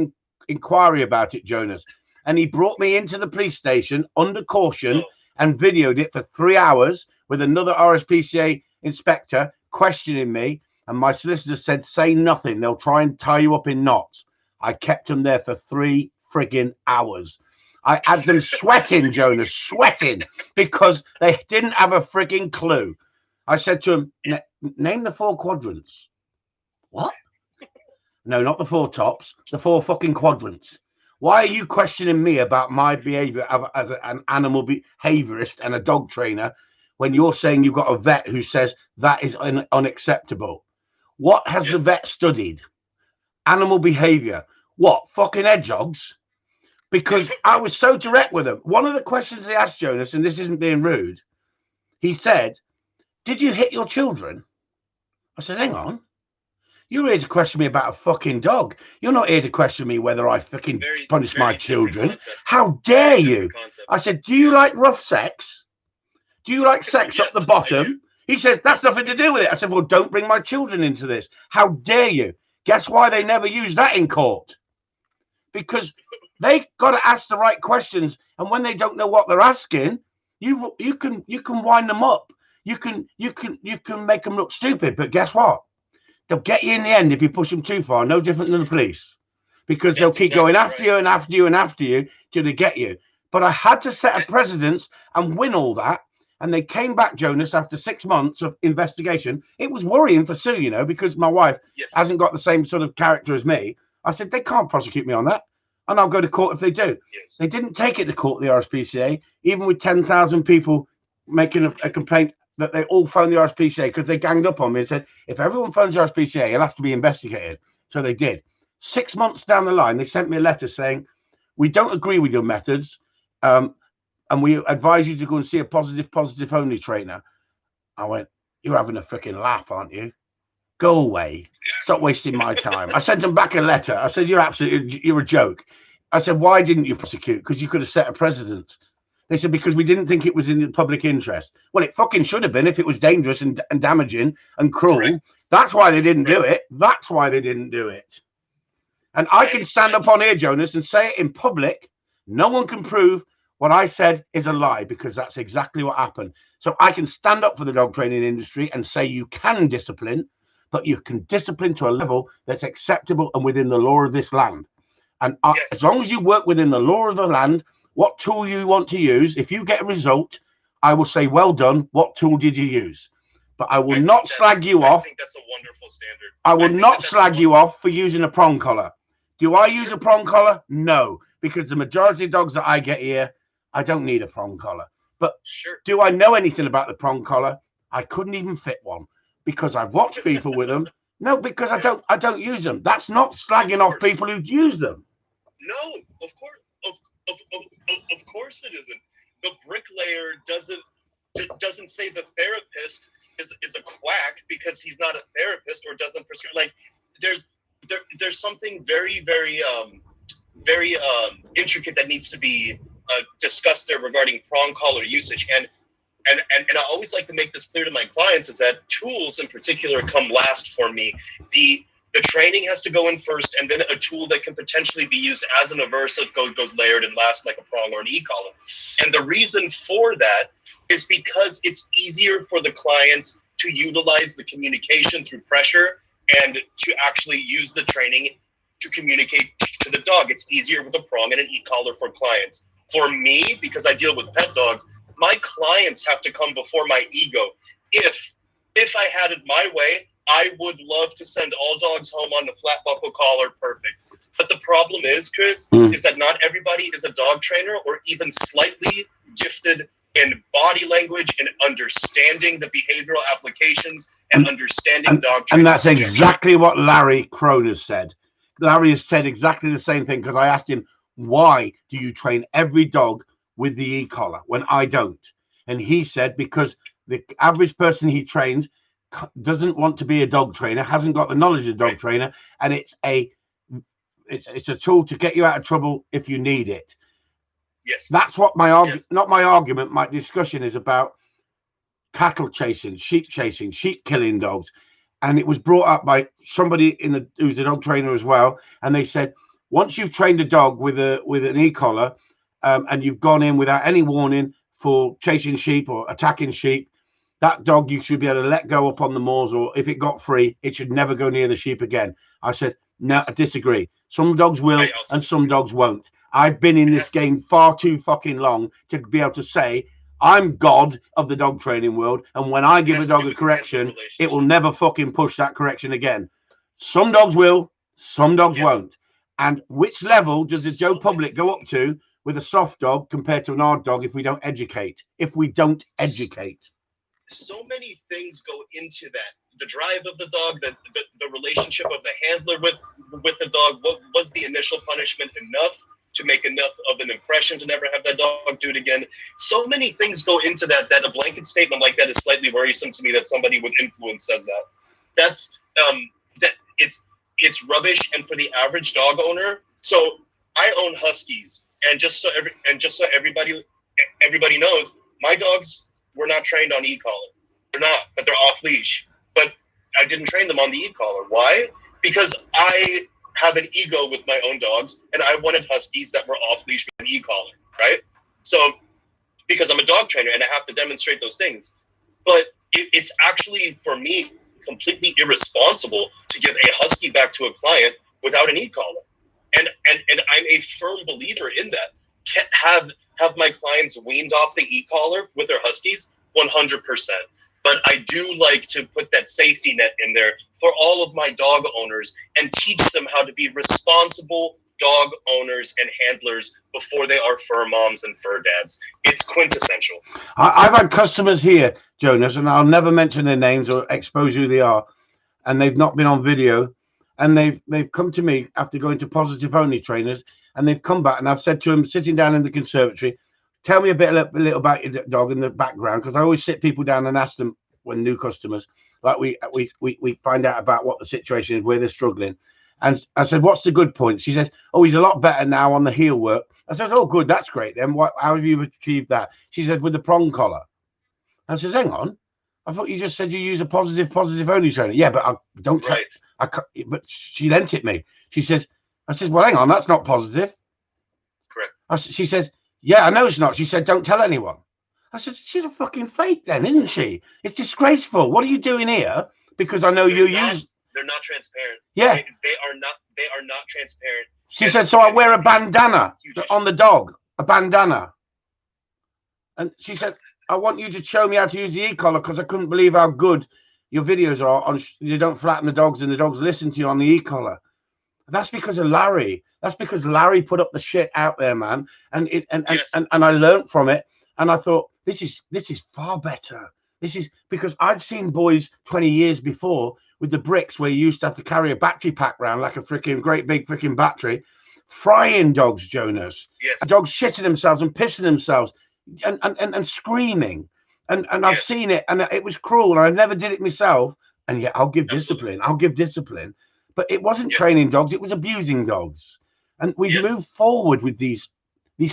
inquiry about it, Jonas. And he brought me into the police station under caution and videoed it for 3 hours with another RSPCA inspector questioning me. And my solicitor said, say nothing. They'll try and tie you up in knots. I kept them there for 3 friggin' hours. I had them sweating, Jonas, sweating, because they didn't have a frigging clue. I said to him, name the 4 quadrants. What? No, not the 4 tops, the 4 fucking quadrants. Why are you questioning me about my behavior as an animal behaviorist and a dog trainer when you're saying you've got a vet who says that is unacceptable? What has the vet studied? Animal behavior. What? Fucking hedgehogs? Because I was so direct with him. One of the questions he asked, Jonas, and this isn't being rude, he said, did you hit your children? I said, hang on. You're here to question me about a fucking dog. You're not here to question me whether I fucking punish my children. How dare you? I said, do you like rough sex? Do you like sex up the bottom? He said, that's nothing to do with it. I said, well, don't bring my children into this. How dare you? Guess why they never use that in court? Because they got to ask the right questions. And when they don't know what they're asking, you can wind them up. You can make them look stupid. But guess what? They'll get you in the end if you push them too far. No different than the police, because they'll keep going after you and after you and after you till they get you. But I had to set a precedence and win all that. And they came back, Jonas, after 6 months of investigation. It was worrying for Sue, you know, because my wife hasn't got the same sort of character as me. I said, they can't prosecute me on that. And I'll go to court if they do. They didn't take it to court, the RSPCA, even with 10,000 people making a complaint that they all phoned the RSPCA, because they ganged up on me and said, if everyone phones the RSPCA, it'll have to be investigated. So they did. 6 months down the line, they sent me a letter saying, we don't agree with your methods, and we advise you to go and see a positive only trainer. I went, you're having a freaking laugh, aren't you? Go away. Stop wasting my time. I sent them back a letter. I said, you're a joke. I said, why didn't you prosecute? Because you could have set a precedent. They said, because we didn't think it was in the public interest. Well, it fucking should have been if it was dangerous and damaging and cruel. Right. That's why they didn't do it. That's why they didn't do it. And I can stand up on here, Jonas, and say it in public. No one can prove what I said is a lie, because that's exactly what happened. So I can stand up for the dog training industry and say you can discipline, but you can discipline to a level that's acceptable and within the law of this land. And as long as you work within the law of the land, what tool you want to use, if you get a result, I will say, well done. What tool did you use? But I will not slag you off. I think that's a wonderful standard. I will not slag you off for using a prong collar. Do I use a prong collar? No, because the majority of dogs that I get here, I don't need a prong collar. But do I know anything about the prong collar? I couldn't even fit one, because I've watched people with them. No, because I don't use them. That's not slagging off people who use them. No, of course. Of course it isn't. The bricklayer doesn't say the therapist is a quack because he's not a therapist or doesn't prescribe. Like there's something very intricate that needs to be discussed there regarding prong collar usage. And I always like to make this clear to my clients, is that tools in particular come last for me. The training has to go in first, and then a tool that can potentially be used as an aversive goes layered and last, like a prong or an e-collar. And the reason for that is because it's easier for the clients to utilize the communication through pressure and to actually use the training to communicate to the dog. It's easier with a prong and an e-collar for clients. For me, because I deal with pet dogs, my clients have to come before my ego. If I had it my way, I would love to send all dogs home on the flat buckle collar, perfect. But the problem is, Chris, is that not everybody is a dog trainer or even slightly gifted in body language and understanding the behavioral applications and understanding dog training. And that's exactly what Larry Kroner said. Larry has said exactly the same thing, because I asked him, why do you train every dog with the e-collar when I don't? And he said, because The average person he trains doesn't want to be a dog trainer, hasn't got the knowledge of a dog trainer, and it's a tool to get you out of trouble if you need it. Yes. That's what my not my argument, my discussion is about cattle chasing, sheep killing dogs. And it was brought up by somebody who's a dog trainer as well. And they said, once you've trained a dog with an e-collar, and you've gone in without any warning for chasing sheep or attacking sheep, that dog you should be able to let go up on the moors, or if it got free, it should never go near the sheep again. I said, no, I disagree. Some dogs will and some dogs won't. I've been in this game far too fucking long to be able to say I'm God of the dog training world, and when I give a dog a correction, it will never fucking push that correction again. Some dogs will, some dogs won't. And which level does the Joe Public go up to with a soft dog compared to an hard dog if we don't educate? So many things go into that. The drive of the dog, the relationship of the handler with the dog. What was the initial punishment enough to make enough of an impression to never have that dog do it again? So many things go into that a blanket statement like that is slightly worrisome to me, that somebody with influence says that. That's that it's rubbish. And for the average dog owner, so I own Huskies, and just so everybody knows, my dogs were not trained on e-collar. They're not, but they're off leash. But I didn't train them on the e-collar. Why? Because I have an ego with my own dogs, and I wanted Huskies that were off leash with an e-collar, right? So, because I'm a dog trainer and I have to demonstrate those things. But it's actually, for me, completely irresponsible to give a Husky back to a client without an e-collar. And I'm a firm believer in that. Can't have my clients weaned off the e-collar with their Huskies? 100%. But I do like to put that safety net in there for all of my dog owners and teach them how to be responsible dog owners and handlers before they are fur moms and fur dads. It's quintessential. I've had customers here, Jonas, and I'll never mention their names or expose who they are, and they've not been on video, and they've come to me after going to positive only trainers, and they've come back, and I've said to them, sitting down in the conservatory, tell me a little about your dog in the background, because I always sit people down and ask them when new customers, like we find out about what the situation is, where they're struggling. And I said, what's the good point? She says, oh, he's a lot better now on the heel work. I says, oh, good, that's great. Then how have you achieved that? She said, with the prong collar. I says, hang on, I thought you just said you use a positive only trainer. Yeah, but I don't. Right. But she lent it me. She says, I says, well, hang on, that's not positive. Correct. She says, yeah, I know it's not. She said, don't tell anyone. I said, she's a fucking fake then, isn't she? It's disgraceful. What are you doing here? Because I know they're not transparent. Yeah. They are not transparent. She said, so I wear a bandana on the dog, a bandana. And she said, I want you to show me how to use the e-collar, because I couldn't believe how good your videos are. You don't flatten the dogs and the dogs listen to you on the e-collar. That's because of Larry. That's because Larry put up the shit out there, man. And I learned from it. And I thought, this is far better. This is because I'd seen boys 20 years before with the bricks where you used to have to carry a battery pack around like a freaking great big freaking battery, frying dogs, Jonas. Yes. Dogs shitting themselves and pissing themselves and screaming. And I've seen it, and it was cruel, and I never did it myself. And yet I'll give discipline. But it wasn't training dogs, it was abusing dogs. And we've moved forward with these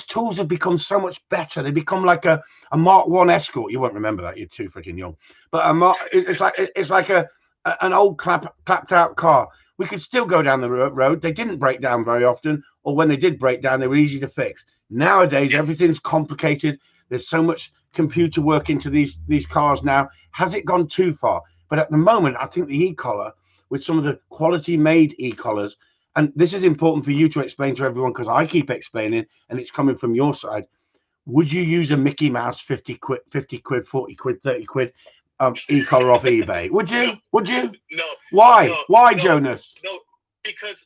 tools have become so much better. They become like a Mark 1 Escort. You won't remember that, you're too freaking young. But it's like an old clapped out car. We could still go down the road. They didn't break down very often, or when they did break down, they were easy to fix. Nowadays, everything's complicated. There's so much computer work into these cars now. Has it gone too far? But at the moment, I think the e-collar, with some of the quality made e-collars, and this is important for you to explain to everyone, because I keep explaining, and it's coming from your side. Would you use a Mickey Mouse 50 quid, 40 quid, 30 quid e-collar off eBay? Would you? Would you? No. Why? No, Why, no, Jonas? No, because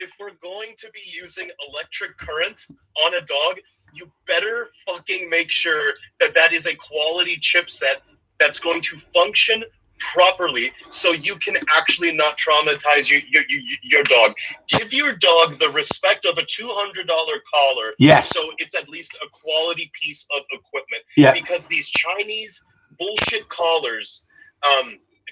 if we're going to be using electric current on a dog, you better fucking make sure that is a quality chipset that's going to function properly, so you can actually not traumatize your dog. Give your dog the respect of a $200 collar. Yes. So it's at least a quality piece of equipment. Yeah. Because these Chinese bullshit collars,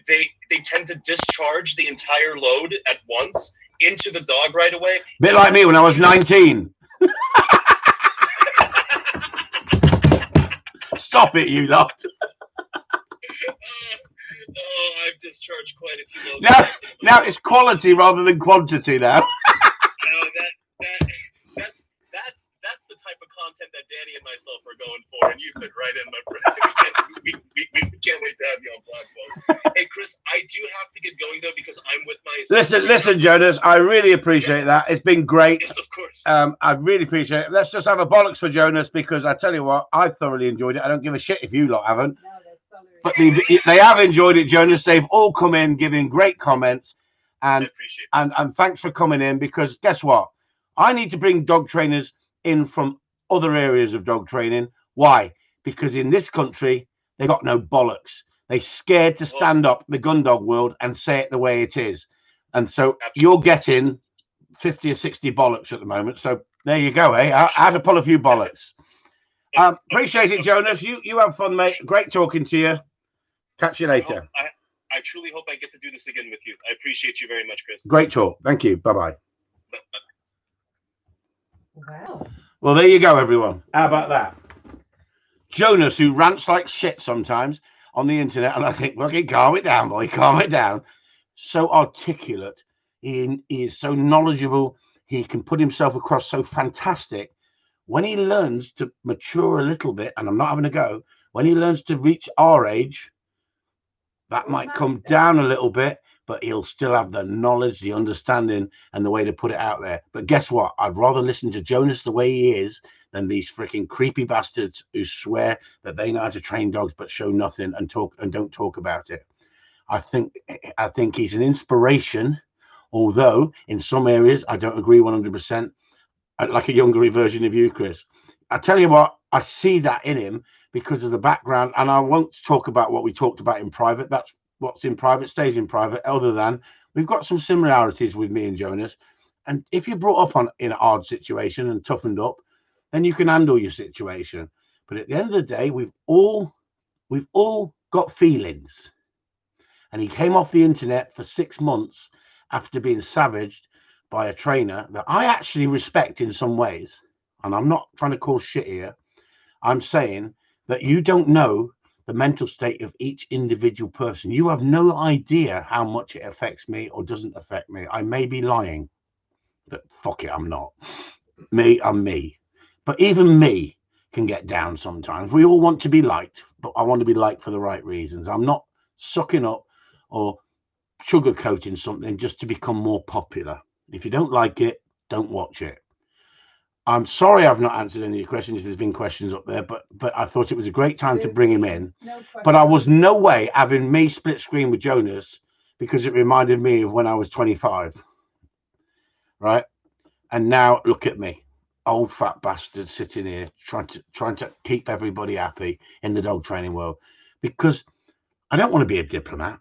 they tend to discharge the entire load at once into the dog right away. Bit like me when I was 19. Stop it, you lot. Oh, I've discharged quite a few loads. Now it's quality rather than quantity now. No, that's the type of content that Danny and myself are going for, and you fit right in, my friend. we can't wait to have you on Blog. Hey, Chris, I do have to get going though because I'm with my Listen, Jonas. I really appreciate that. It's been great. Yes, of course. I really appreciate it. Let's just have a bollocks for Jonas because I tell you what, I thoroughly enjoyed it. I don't give a shit if you lot haven't. No, that's totally But they have enjoyed it, Jonas. They've all come in giving great comments, and I appreciate it. and thanks for coming in because guess what? I need to bring dog trainers in from other areas of dog training. Why? Because in this country they got no bollocks. They scared to stand up the gun dog world and say it the way it is, and so you're getting 50 or 60 bollocks at the moment. So there you go, eh? I had to pull a few bollocks. Appreciate it, Jonas. You have fun, mate. Great talking to you. Catch you later. I truly hope I get to do this again with you. I appreciate you very much, Chris. Great talk. Thank you. Bye-bye. Wow. Well, there you go, everyone. How about that? Jonas, who rants like shit sometimes on the internet, and I think, look, calm it down, boy, calm it down. So articulate. He is so knowledgeable. He can put himself across so fantastic. When he learns to mature a little bit, and I'm not having a go, when he learns to reach our age, that might come down a little bit, but he'll still have the knowledge, the understanding, and the way to put it out there. But guess what? I'd rather listen to Jonas the way he is than these freaking creepy bastards who swear that they know how to train dogs but show nothing and don't talk about it. I think he's an inspiration, although in some areas I don't agree 100%. Like a younger version of you, Chris. I tell you what, I see that in him because of the background, and I won't talk about what we talked about in private. That's what's in private stays in private, other than we've got some similarities with me and Jonas. And if you're brought up in an hard situation and toughened up, then you can handle your situation. But at the end of the day, we've all got feelings. And he came off the internet for 6 months after being savaged by a trainer that I actually respect in some ways. And I'm not trying to cause shit here. I'm saying that you don't know the mental state of each individual person. You have no idea how much it affects me or doesn't affect me. I may be lying, but fuck it, I'm not. I'm me. But even me can get down sometimes. We all want to be liked, but I want to be liked for the right reasons. I'm not sucking up or sugarcoating something just to become more popular. If you don't like it, don't watch it. I'm sorry I've not answered any of your questions if there's been questions up there, but I thought it was a great time to bring him in. But I was no way having me split screen with Jonas because it reminded me of when I was 25. Right? And now look at me. Old fat bastard sitting here trying to keep everybody happy in the dog training world. Because I don't want to be a diplomat,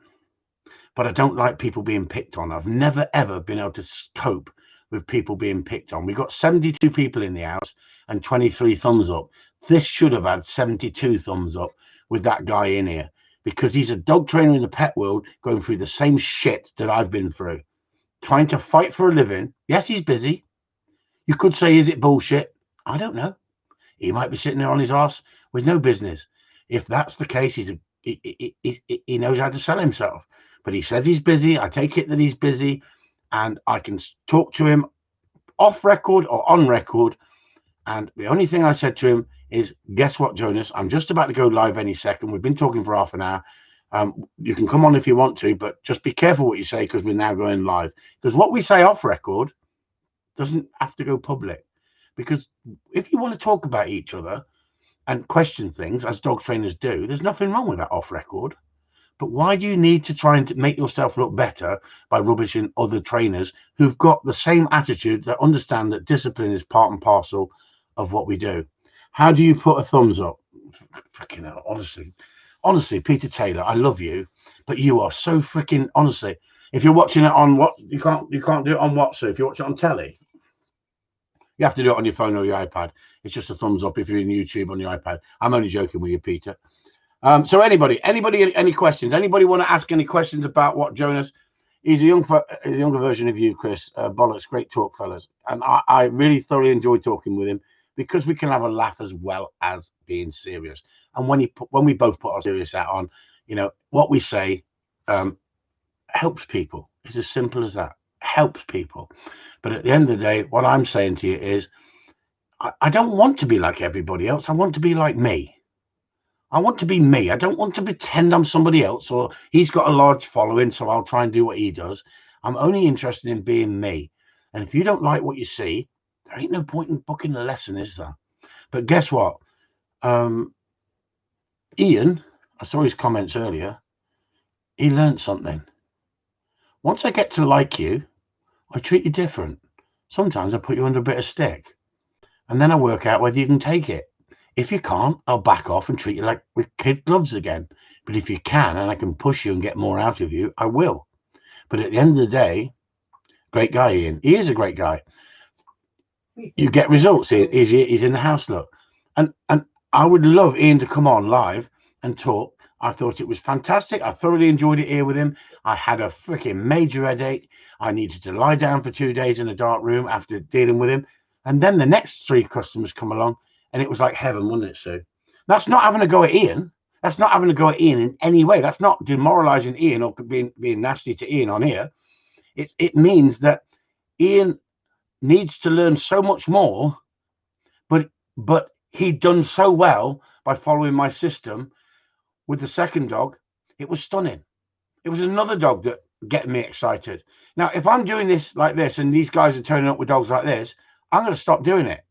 but I don't like people being picked on. I've never, ever been able to cope with people being picked on. We got 72 people in the house and 23 thumbs up. This should have had 72 thumbs up with that guy in here because he's a dog trainer in the pet world going through the same shit that I've been through, trying to fight for a living. Yes, he's busy. You could say, is it bullshit? I don't know. He might be sitting there on his ass with no business. If that's the case, he knows how to sell himself. But he says he's busy. I take it that he's busy, and I can talk to him off record or on record. And the only thing I said to him is, guess what, Jonas? I'm just about to go live any second. We've been talking for half an hour. You can come on if you want to, but just be careful what you say because we're now going live. Because what we say off record doesn't have to go public. Because if you want to talk about each other and question things, as dog trainers do, there's nothing wrong with that off record. But why do you need to try and make yourself look better by rubbishing other trainers who've got the same attitude, that understand that discipline is part and parcel of what we do? How do you put a thumbs up? Freaking hell, honestly, Peter Taylor, I love you, but you are so freaking, honestly, if you're watching it on what, you can't do it on WhatsApp. If you watch it on telly, you have to do it on your phone or your iPad. It's just a thumbs up if you're in YouTube on your iPad. I'm only joking with you, Peter. So anybody, any questions? Anybody want to ask any questions about what Jonas? He's a he's a younger version of you, Chris. Bollocks, great talk, fellas. And I really thoroughly enjoy talking with him because we can have a laugh as well as being serious. And when we both put our serious hat on, you know, what we say helps people. It's as simple as that. Helps people. But at the end of the day, what I'm saying to you is, I don't want to be like everybody else. I want to be like me. I want to be me. I don't want to pretend I'm somebody else or he's got a large following, so I'll try and do what he does. I'm only interested in being me. And if you don't like what you see, there ain't no point in booking a lesson, is there? But guess what? Ian, I saw his comments earlier. He learned something. Once I get to like you, I treat you different. Sometimes I put you under a bit of stick. And then I work out whether you can take it. If you can't, I'll back off and treat you like with kid gloves again. But if you can, and I can push you and get more out of you, I will. But at the end of the day, great guy, Ian. He is a great guy. You get results. He's in the house, look. And I would love Ian to come on live and talk. I thought it was fantastic. I thoroughly enjoyed it here with him. I had a freaking major headache. I needed to lie down for 2 days in a dark room after dealing with him. And then the next 3 customers come along, and it was like heaven, wasn't it, Sue? That's not having a go at Ian. That's not having a go at Ian in any way. That's not demoralizing Ian or being nasty to Ian on here. It means that Ian needs to learn so much more, but he'd done so well by following my system with the second dog. It was stunning. It was another dog that get me excited. Now, if I'm doing this like this and these guys are turning up with dogs like this, I'm going to stop doing it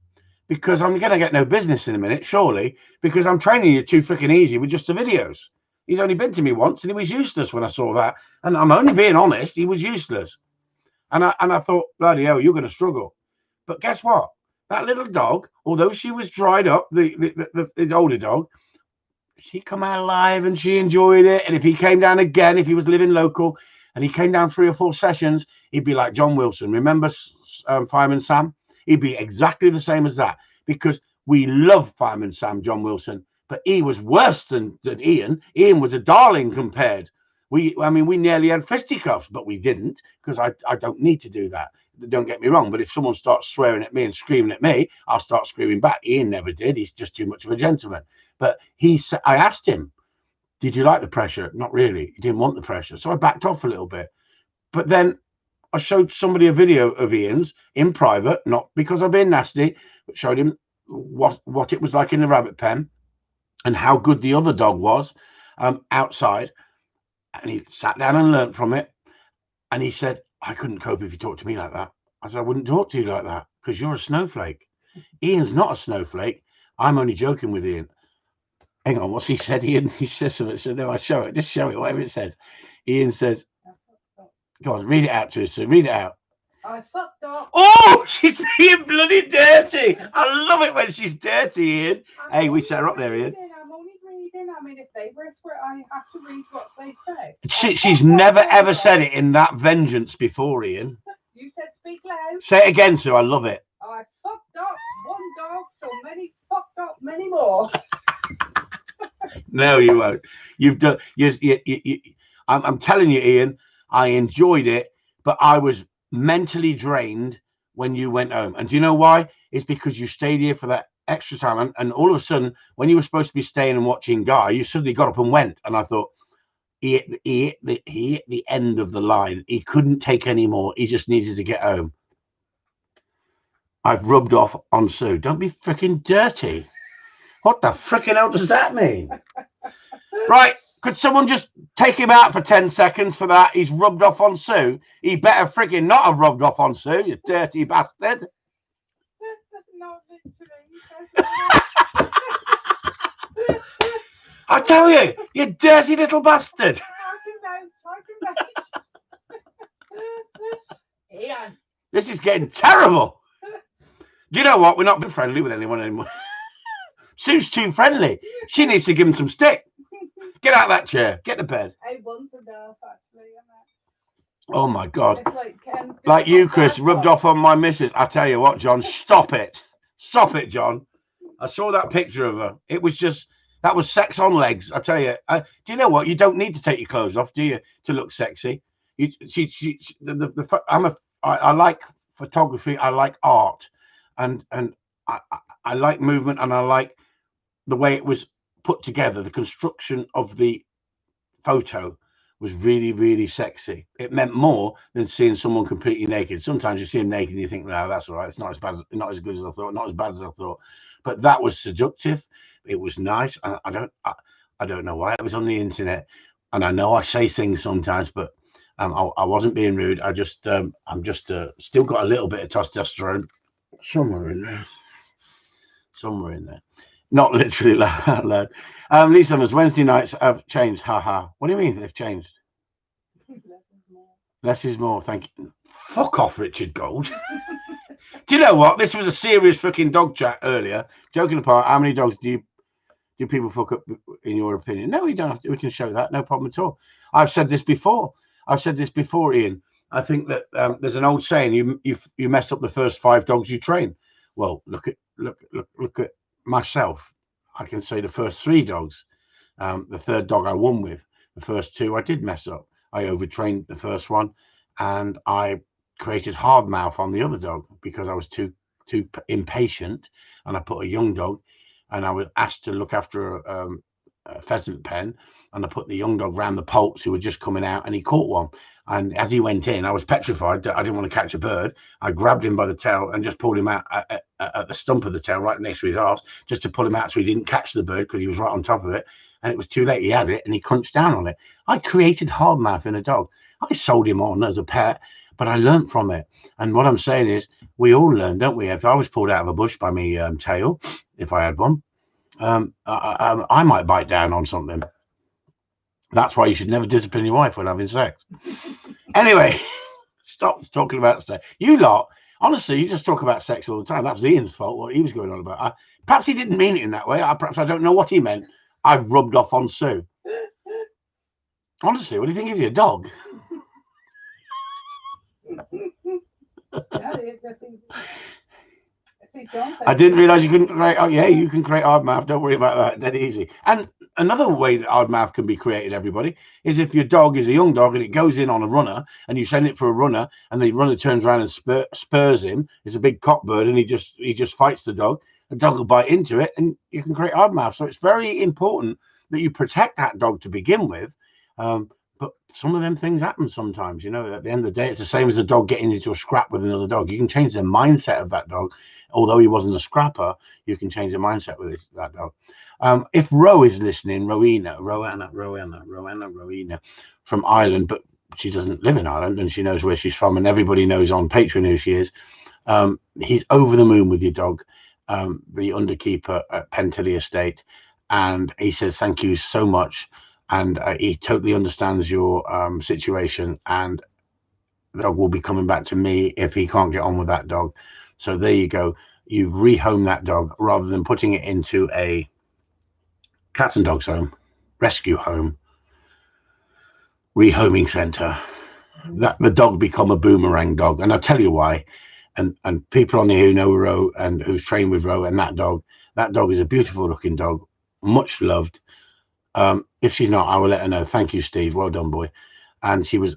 because I'm going to get no business in a minute, surely, because I'm training you too freaking easy with just the videos. He's only been to me once and he was useless when I saw that. And I'm only being honest, he was useless. And I thought, bloody hell, you're going to struggle. But guess what? That little dog, although she was dried up, the older dog, she come out alive and she enjoyed it. And if he came down again, if he was living local and he came down 3 or 4 sessions, he'd be like John Wilson. Remember Fireman Sam? He'd be exactly the same as that because we love Fireman Sam, John Wilson, but he was worse than Ian. Ian was a darling compared. We nearly had fisticuffs, but we didn't because I don't need to do that. Don't get me wrong, but if someone starts swearing at me and screaming at me, I'll start screaming back. Ian never did. He's just too much of a gentleman. But I asked him, did you like the pressure? Not really. He didn't want the pressure. So I backed off a little bit. But then I showed somebody a video of Ian's in private, not because I've been nasty, but showed him what it was like in the rabbit pen and how good the other dog was outside. And he sat down and learned from it. And he said, I couldn't cope if you talked to me like that. I said, I wouldn't talk to you like that because you're a snowflake. Ian's not a snowflake. I'm only joking with Ian. Hang on, what's he said, Ian? He says something. So no, I show it. Just show it, whatever it says. Ian says, go on, read it out to us. So read it out. I fucked up. Oh, she's being bloody dirty. I love it when she's dirty, Ian. Hey, we set her up there, Ian. I'm only reading. I mean, if they whisper, I have to read what they say. She's never ever said it in that vengeance before, Ian. You said speak loud. Say it again, Sue. I love it. I fucked up one dog, so many fucked up many more. No, you won't. You've done. I'm telling you, Ian. I enjoyed it, but I was mentally drained when you went home. And do you know why? It's because you stayed here for that extra time, and all of a sudden, when you were supposed to be staying and watching Guy, you suddenly got up and went. And I thought he hit the end of the line. He couldn't take any more. He just needed to get home. I've rubbed off on Sue. Don't be freaking dirty. What the freaking hell does that mean? Right, could someone just take him out for 10 seconds for that? He's rubbed off on Sue. He better freaking not have rubbed off on Sue, you dirty bastard. Not literally. I tell you, you dirty little bastard. Ian. This is getting terrible. Do you know what? We're not being friendly with anyone anymore. Sue's too friendly. She needs to give him some stick. Get out of that chair. Get to bed. I once enough, actually. Oh my God. It's like you, Chris, rubbed off on my missus. I tell you what, John, stop it. Stop it, John. I saw that picture of her. It was just, That was sex on legs. I tell you. Do you know what? You don't need to take your clothes off, do you, to look sexy? I like photography. I like art, and I like movement, and I like the way it was put together. The construction of the photo was really, really sexy. It meant more than seeing someone completely naked. Sometimes you see them naked and you think, no, that's all right. It's not as bad, not as good as I thought, not as bad as I thought. But that was seductive. It was nice. I don't know why it was on the internet. And I know I say things sometimes, but I wasn't being rude. I'm just still got a little bit of testosterone somewhere in there. Somewhere in there. Not literally loud. Lee Summers, Wednesday nights have changed. Haha. What do you mean they've changed? Less is more. Thank you. Fuck off, Richard Gold. Do you know what? This was a serious fucking dog chat earlier. Joking apart, how many dogs do people fuck up in your opinion? No, we don't have to. We can show that. No problem at all. I've said this before, Ian. I think that there's an old saying: you messed up the first 5 dogs you train. Well, look at myself. I can say the first 3 dogs, the third dog I won with, the first 2 I did mess up. I overtrained the first one, and I created hard mouth on the other dog because I was too impatient, and I put a young dog, and I was asked to look after a pheasant pen, and I put the young dog round the poults who were just coming out, and he caught one. And as he went in, I was petrified. I didn't want to catch a bird. I grabbed him by the tail and just pulled him out at the stump of the tail, right next to his arse, just to pull him out so he didn't catch the bird because he was right on top of it. And it was too late. He had it and he crunched down on it. I created hard mouth in a dog. I sold him on as a pet, but I learned from it. And what I'm saying is, we all learn, don't we? If I was pulled out of a bush by me tail, if I had one, I might bite down on something. That's why you should never discipline your wife when having sex. Anyway, stop talking about sex. You lot, honestly, you just talk about sex all the time. That's Ian's fault, what he was going on about. Perhaps he didn't mean it in that way. Perhaps I don't know what he meant. I've rubbed off on Sue. Honestly, what do you think? Is he a dog? I didn't realise you couldn't create. Oh, yeah, you can create hard mouth. Don't worry about that. Dead easy. And another way that hard mouth can be created, everybody, is if your dog is a young dog and it goes in on a runner and you send it for a runner and the runner turns around and spurs him. It's a big cockbird and he just fights the dog. The dog will bite into it and you can create hard mouth. So it's very important that you protect that dog to begin with. But some of them things happen sometimes, you know. At the end of the day, it's the same as a dog getting into a scrap with another dog. You can change the mindset of that dog. Although he wasn't a scrapper, you can change the mindset with that dog. If Ro is listening, Rowena from Ireland, but she doesn't live in Ireland and she knows where she's from, and everybody knows on Patreon who she is. He's over the moon with your dog, the underkeeper at Pentilly Estate, and he says thank you so much. And he totally understands your situation, and the dog will be coming back to me if he can't get on with that dog. So there you go. You've rehomed that dog rather than putting it into a cats and dogs home, rescue home, rehoming centre. That the dog become a boomerang dog, and I'll tell you why. And people on here who know Ro and who's trained with Ro and that dog is a beautiful looking dog, much loved. If she's not, I will let her know. Thank you, Steve. Well done, boy. And she was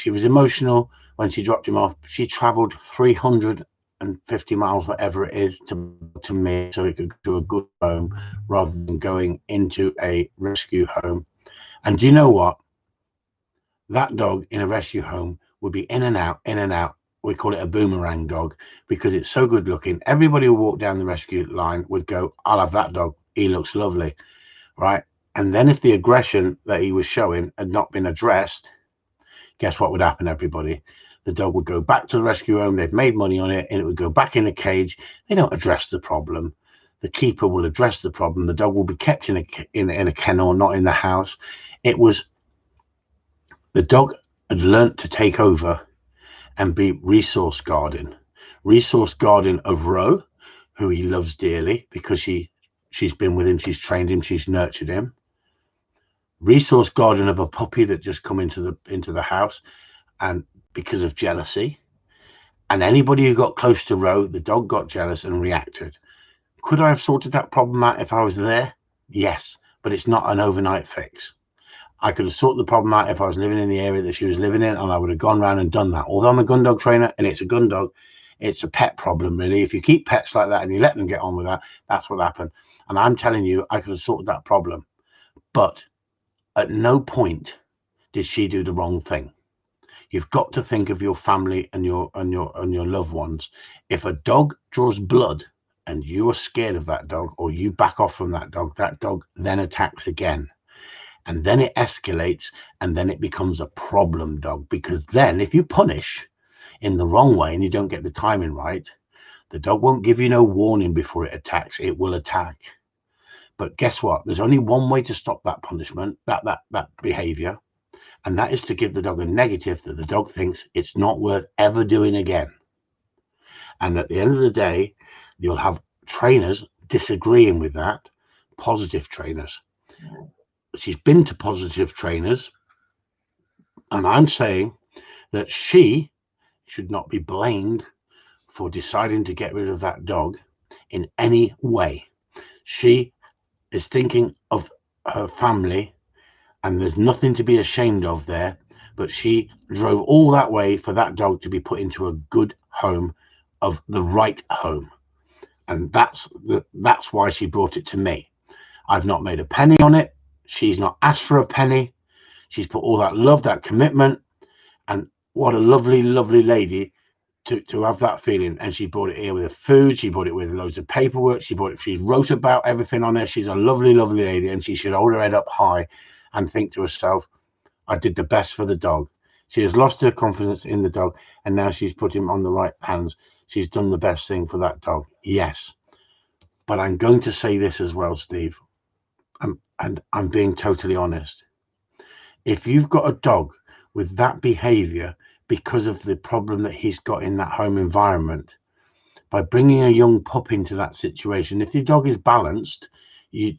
emotional when she dropped him off. She travelled 350 miles, whatever it is, to me, so he could go to a good home rather than going into a rescue home. And do you know what? That dog in a rescue home would be in and out, in and out. We call it a boomerang dog because it's so good looking. Everybody who walked down the rescue line would go, I'll have that dog. He looks lovely, right? And then if the aggression that he was showing had not been addressed, guess what would happen, everybody? The dog would go back to the rescue home. They've made money on it, and it would go back in a cage. They don't address the problem. The keeper will address the problem. The dog will be kept in a kennel, not in the house. It was the dog had learnt to take over and be resource guardian of Ro, who he loves dearly because she's been with him, she's trained him, she's nurtured him. Resource guardian of a puppy that just come into the house, and because of jealousy, and anybody who got close to Ro, the dog got jealous and reacted. Could I have sorted that problem out if I was there? Yes, but it's not an overnight fix. I could have sorted the problem out if I was living in the area that she was living in, and I would have gone around and done that. Although I'm a gun dog trainer and it's a gun dog, it's a pet problem, really. If you keep pets like that and you let them get on with that, that's what happened. And I'm telling you, I could have sorted that problem. But at no point did she do the wrong thing. You've got to think of your family and your loved ones. If a dog draws blood and you are scared of that dog, or you back off from that dog then attacks again. And then it escalates, and then it becomes a problem dog. Because then if you punish in the wrong way and you don't get the timing right, the dog won't give you no warning before it attacks. It will attack. But guess what? There's only one way to stop that punishment, that behavior, and that is to give the dog a negative that the dog thinks it's not worth ever doing again. And at the end of the day, you'll have trainers disagreeing with that, positive trainers. She's been to positive trainers, and I'm saying that she should not be blamed for deciding to get rid of that dog in any way. She is thinking of her family, and there's nothing to be ashamed of there, but she drove all that way for that dog to be put into a good home, of the right home. And that's why she brought it to me. I've not made a penny on it. She's not asked for a penny. She's put all that love, that commitment, and what a lovely, lovely lady to have that feeling. And she brought it here with the food. She brought it with loads of paperwork. She wrote about everything on there. She's a lovely, lovely lady, and she should hold her head up high and think to herself, I did the best for the dog. She has lost her confidence in the dog, and now she's put him on the right hands. She's done the best thing for that dog. Yes. But I'm going to say this as well, Steve. And I'm being totally honest. If you've got a dog with that behavior because of the problem that he's got in that home environment, by bringing a young pup into that situation, if your dog is balanced, your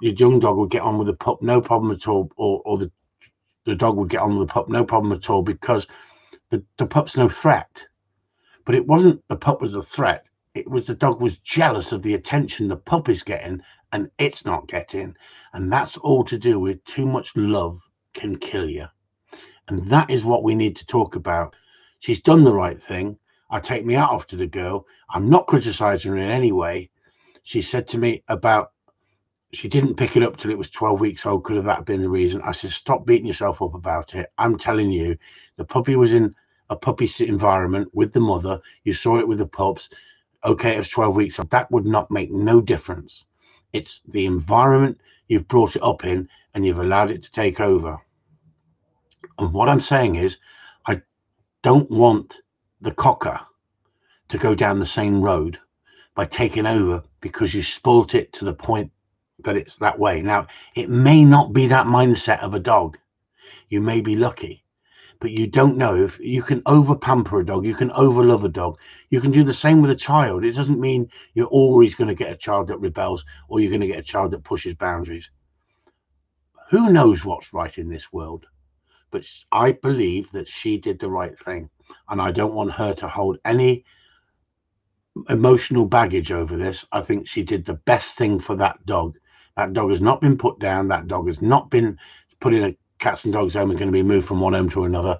young dog will get on with the pup, no problem at all, or the dog will get on with the pup, no problem at all, because the pup's no threat. But it wasn't the pup was a threat. It was the dog was jealous of the attention the pup is getting and it's not getting. And that's all to do with too much love can kill you. And that is what we need to talk about. She's done the right thing. I take me hat off to the girl. I'm not criticizing her in any way. She said to me about she didn't pick it up till it was 12 weeks old. Could have that been the reason? I said, stop beating yourself up about it. I'm telling you, the puppy was in a puppy environment with the mother. You saw it with the pups. Okay, it was 12 weeks old. That would not make no difference. It's the environment you've brought it up in, and you've allowed it to take over. And what I'm saying is, I don't want the cocker to go down the same road by taking over because you spoilt it to the point that it's that way. Now, it may not be that mindset of a dog. You may be lucky, but you don't know. If you can over pamper a dog, you can over love a dog. You can do the same with a child. It doesn't mean you're always going to get a child that rebels, or you're going to get a child that pushes boundaries. Who knows what's right in this world? But I believe that she did the right thing, and I don't want her to hold any emotional baggage over this. I think she did the best thing for that dog. That dog has not been put down. That dog has not been put in a cats and dogs home and going to be moved from one home to another.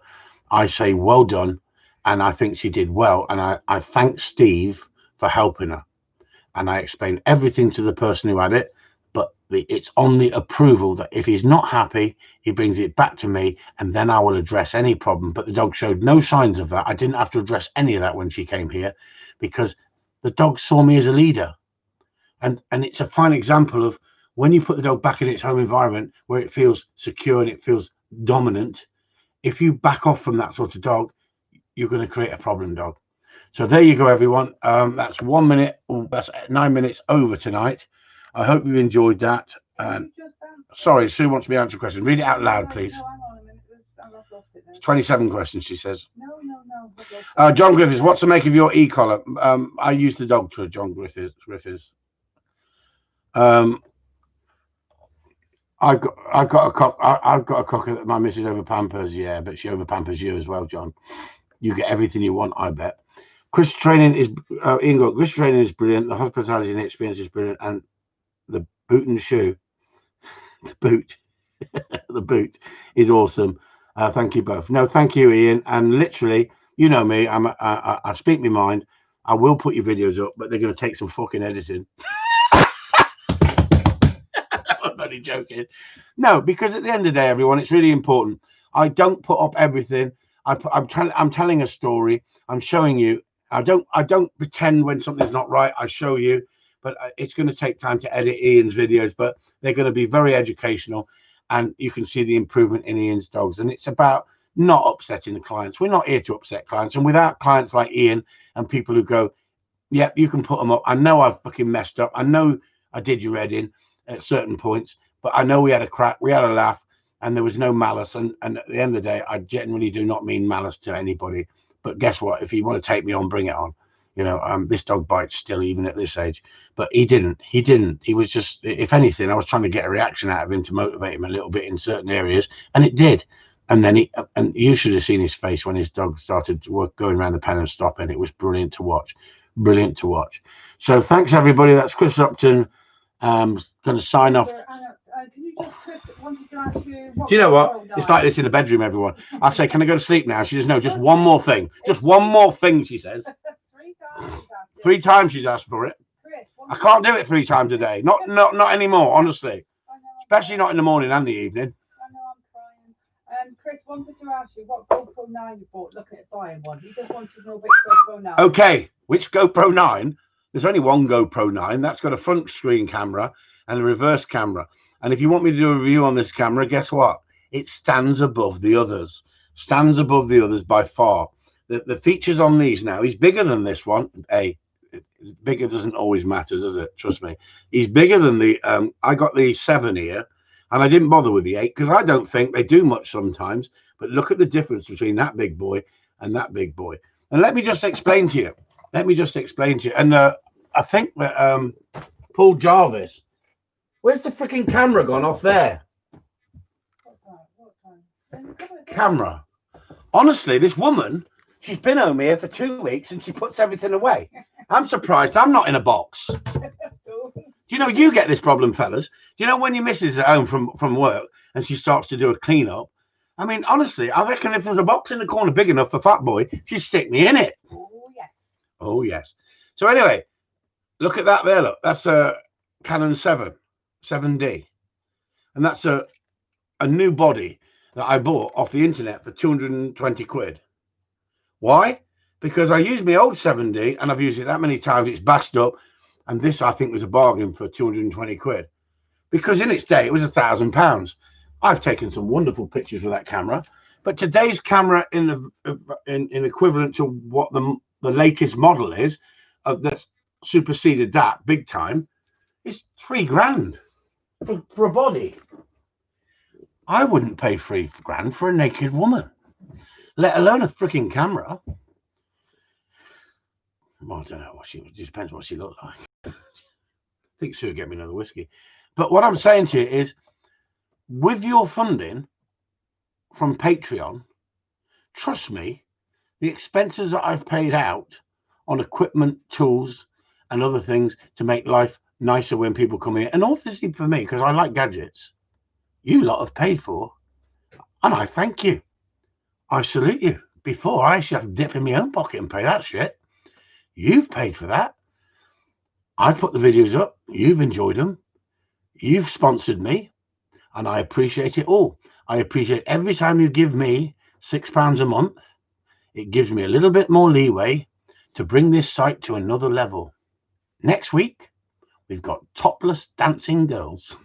I say well done, and I think she did well, and I thank Steve for helping her, and I explained everything to the person who had it, but it's on the approval that if he's not happy, he brings it back to me, and then I will address any problem. But the dog showed no signs of that. I didn't have to address any of that when she came here, because the dog saw me as a leader. And it's a fine example of when you put the dog back in its home environment where it feels secure and it feels dominant. If you back off from that sort of dog, you're going to create a problem dog. So there you go, everyone. That's 1 minute. That's 9 minutes over tonight. I hope you enjoyed that. Sorry, Sue wants me to answer a question. Read it out loud, please. No, hang on a minute. It's 27 questions, she says. No. John Griffiths, what's the make of your e-collar? I use the dog to John Griffiths. I've got a cocker that my missus over pampers, yeah, but she over pampers you as well, John. You get everything you want, I bet. Ian got Chris training is brilliant. The hospitality and experience is brilliant, and the boot and shoe. The boot. The boot is awesome. Thank you both. No, thank you, Ian. And literally, you know me, I speak my mind. I will put your videos up, but they're going to take some fucking editing. I'm only joking. No, because at the end of the day, everyone, it's really important. I don't put up everything. I'm telling a story. I'm showing you. I don't pretend when something's not right. I show you. But it's going to take time to edit Ian's videos, but they're going to be very educational, and you can see the improvement in Ian's dogs. And it's about not upsetting the clients. We're not here to upset clients. And without clients like Ian and people who go, yep, you can put them up. I know I've fucking messed up. I know I did your head in at certain points, but I know we had a crack, we had a laugh, and there was no malice. And at the end of the day, I genuinely do not mean malice to anybody. But guess what? If you want to take me on, bring it on. You know, this dog bites still, even at this age. But he didn't. He was just, if anything, I was trying to get a reaction out of him to motivate him a little bit in certain areas, and it did. And then and you should have seen his face when his dog started going around the pen and stopping. It was brilliant to watch. Brilliant to watch. So thanks, everybody. That's Chris Upton. Going to sign off. Can you just, Chris, wanted to ask you what. Do you know what? It's like this in the bedroom, everyone. I say, can I go to sleep now? She says, no, just one more thing. Just one more thing, she says. 3 times. 3 times she's asked for it. Chris, I can't do it 3 times a day. Not anymore, honestly. Especially not in the morning and the evening. I know, I'm crying. Chris wanted to ask you what GoPro 9 you bought. Looking at buying one. He just wanted to know which GoPro 9. Okay, which GoPro 9? There's only one GoPro 9. That's got a front screen camera and a reverse camera. And if you want me to do a review on this camera, guess what? It stands above the others. Stands above the others by far. The features on these now, he's bigger than this one. Bigger doesn't always matter, does it? Trust me. He's bigger than the, I got the 7 here, and I didn't bother with the 8 because I don't think they do much sometimes. But look at the difference between that big boy and that big boy. And let me just explain to you. And I think that Paul Jarvis, where's the freaking camera gone off there? What Camera. Honestly, this woman, she's been home here for 2 weeks and she puts everything away. I'm surprised I'm not in a box. Do you know you get this problem, fellas? Do you know when your missus is at home from work and she starts to do a clean up? I mean, honestly, I reckon if there's a box in the corner big enough for Fat Boy, she'd stick me in it. Oh, yes. Oh, yes. So anyway, look at that there. Look, that's a Canon 7D. And that's a new body that I bought off the internet for 220 quid. Why? Because I used my old 7D and I've used it that many times, it's bashed up. And this, I think, was a bargain for 220 quid. Because in its day, it was £1,000. I've taken some wonderful pictures with that camera. But today's camera in equivalent to what the latest model is, that's superseded that big time, is £3,000 for a body. I wouldn't pay £3,000 for a naked woman, let alone a freaking camera. Well, I don't know what it depends what she looked like. I think Sue would get me another whiskey. But what I'm saying to you is, with your funding from Patreon, trust me, the expenses that I've paid out on equipment, tools, and other things to make life nicer when people come here, and obviously for me, because I like gadgets, you lot have paid for, and I thank you. I salute you. Before, I used to have to dip in my own pocket and pay that shit. You've paid for that. I put the videos up. You've enjoyed them. You've sponsored me, and I appreciate it all. I appreciate every time you give me £6 a month. It gives me a little bit more leeway to bring this site to another level. Next week, we've got topless dancing girls.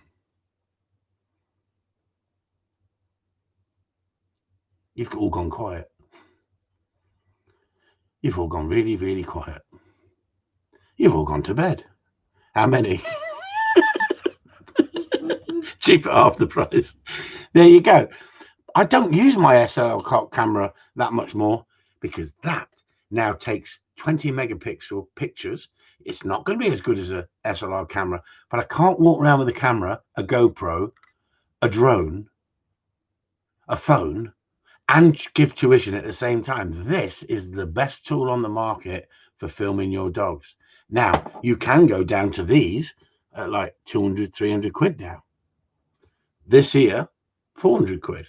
You've all gone quiet. You've all gone really, really quiet. You've all gone to bed. How many? Cheap at half the price. There you go. I don't use my SLR camera that much more because that now takes 20 megapixel pictures. It's not going to be as good as a SLR camera, but I can't walk around with a camera, a GoPro, a drone, a phone, and give tuition at the same time. This is the best tool on the market for filming your dogs. Now, you can go down to these, at like 200, 300 quid now. This here, 400 quid.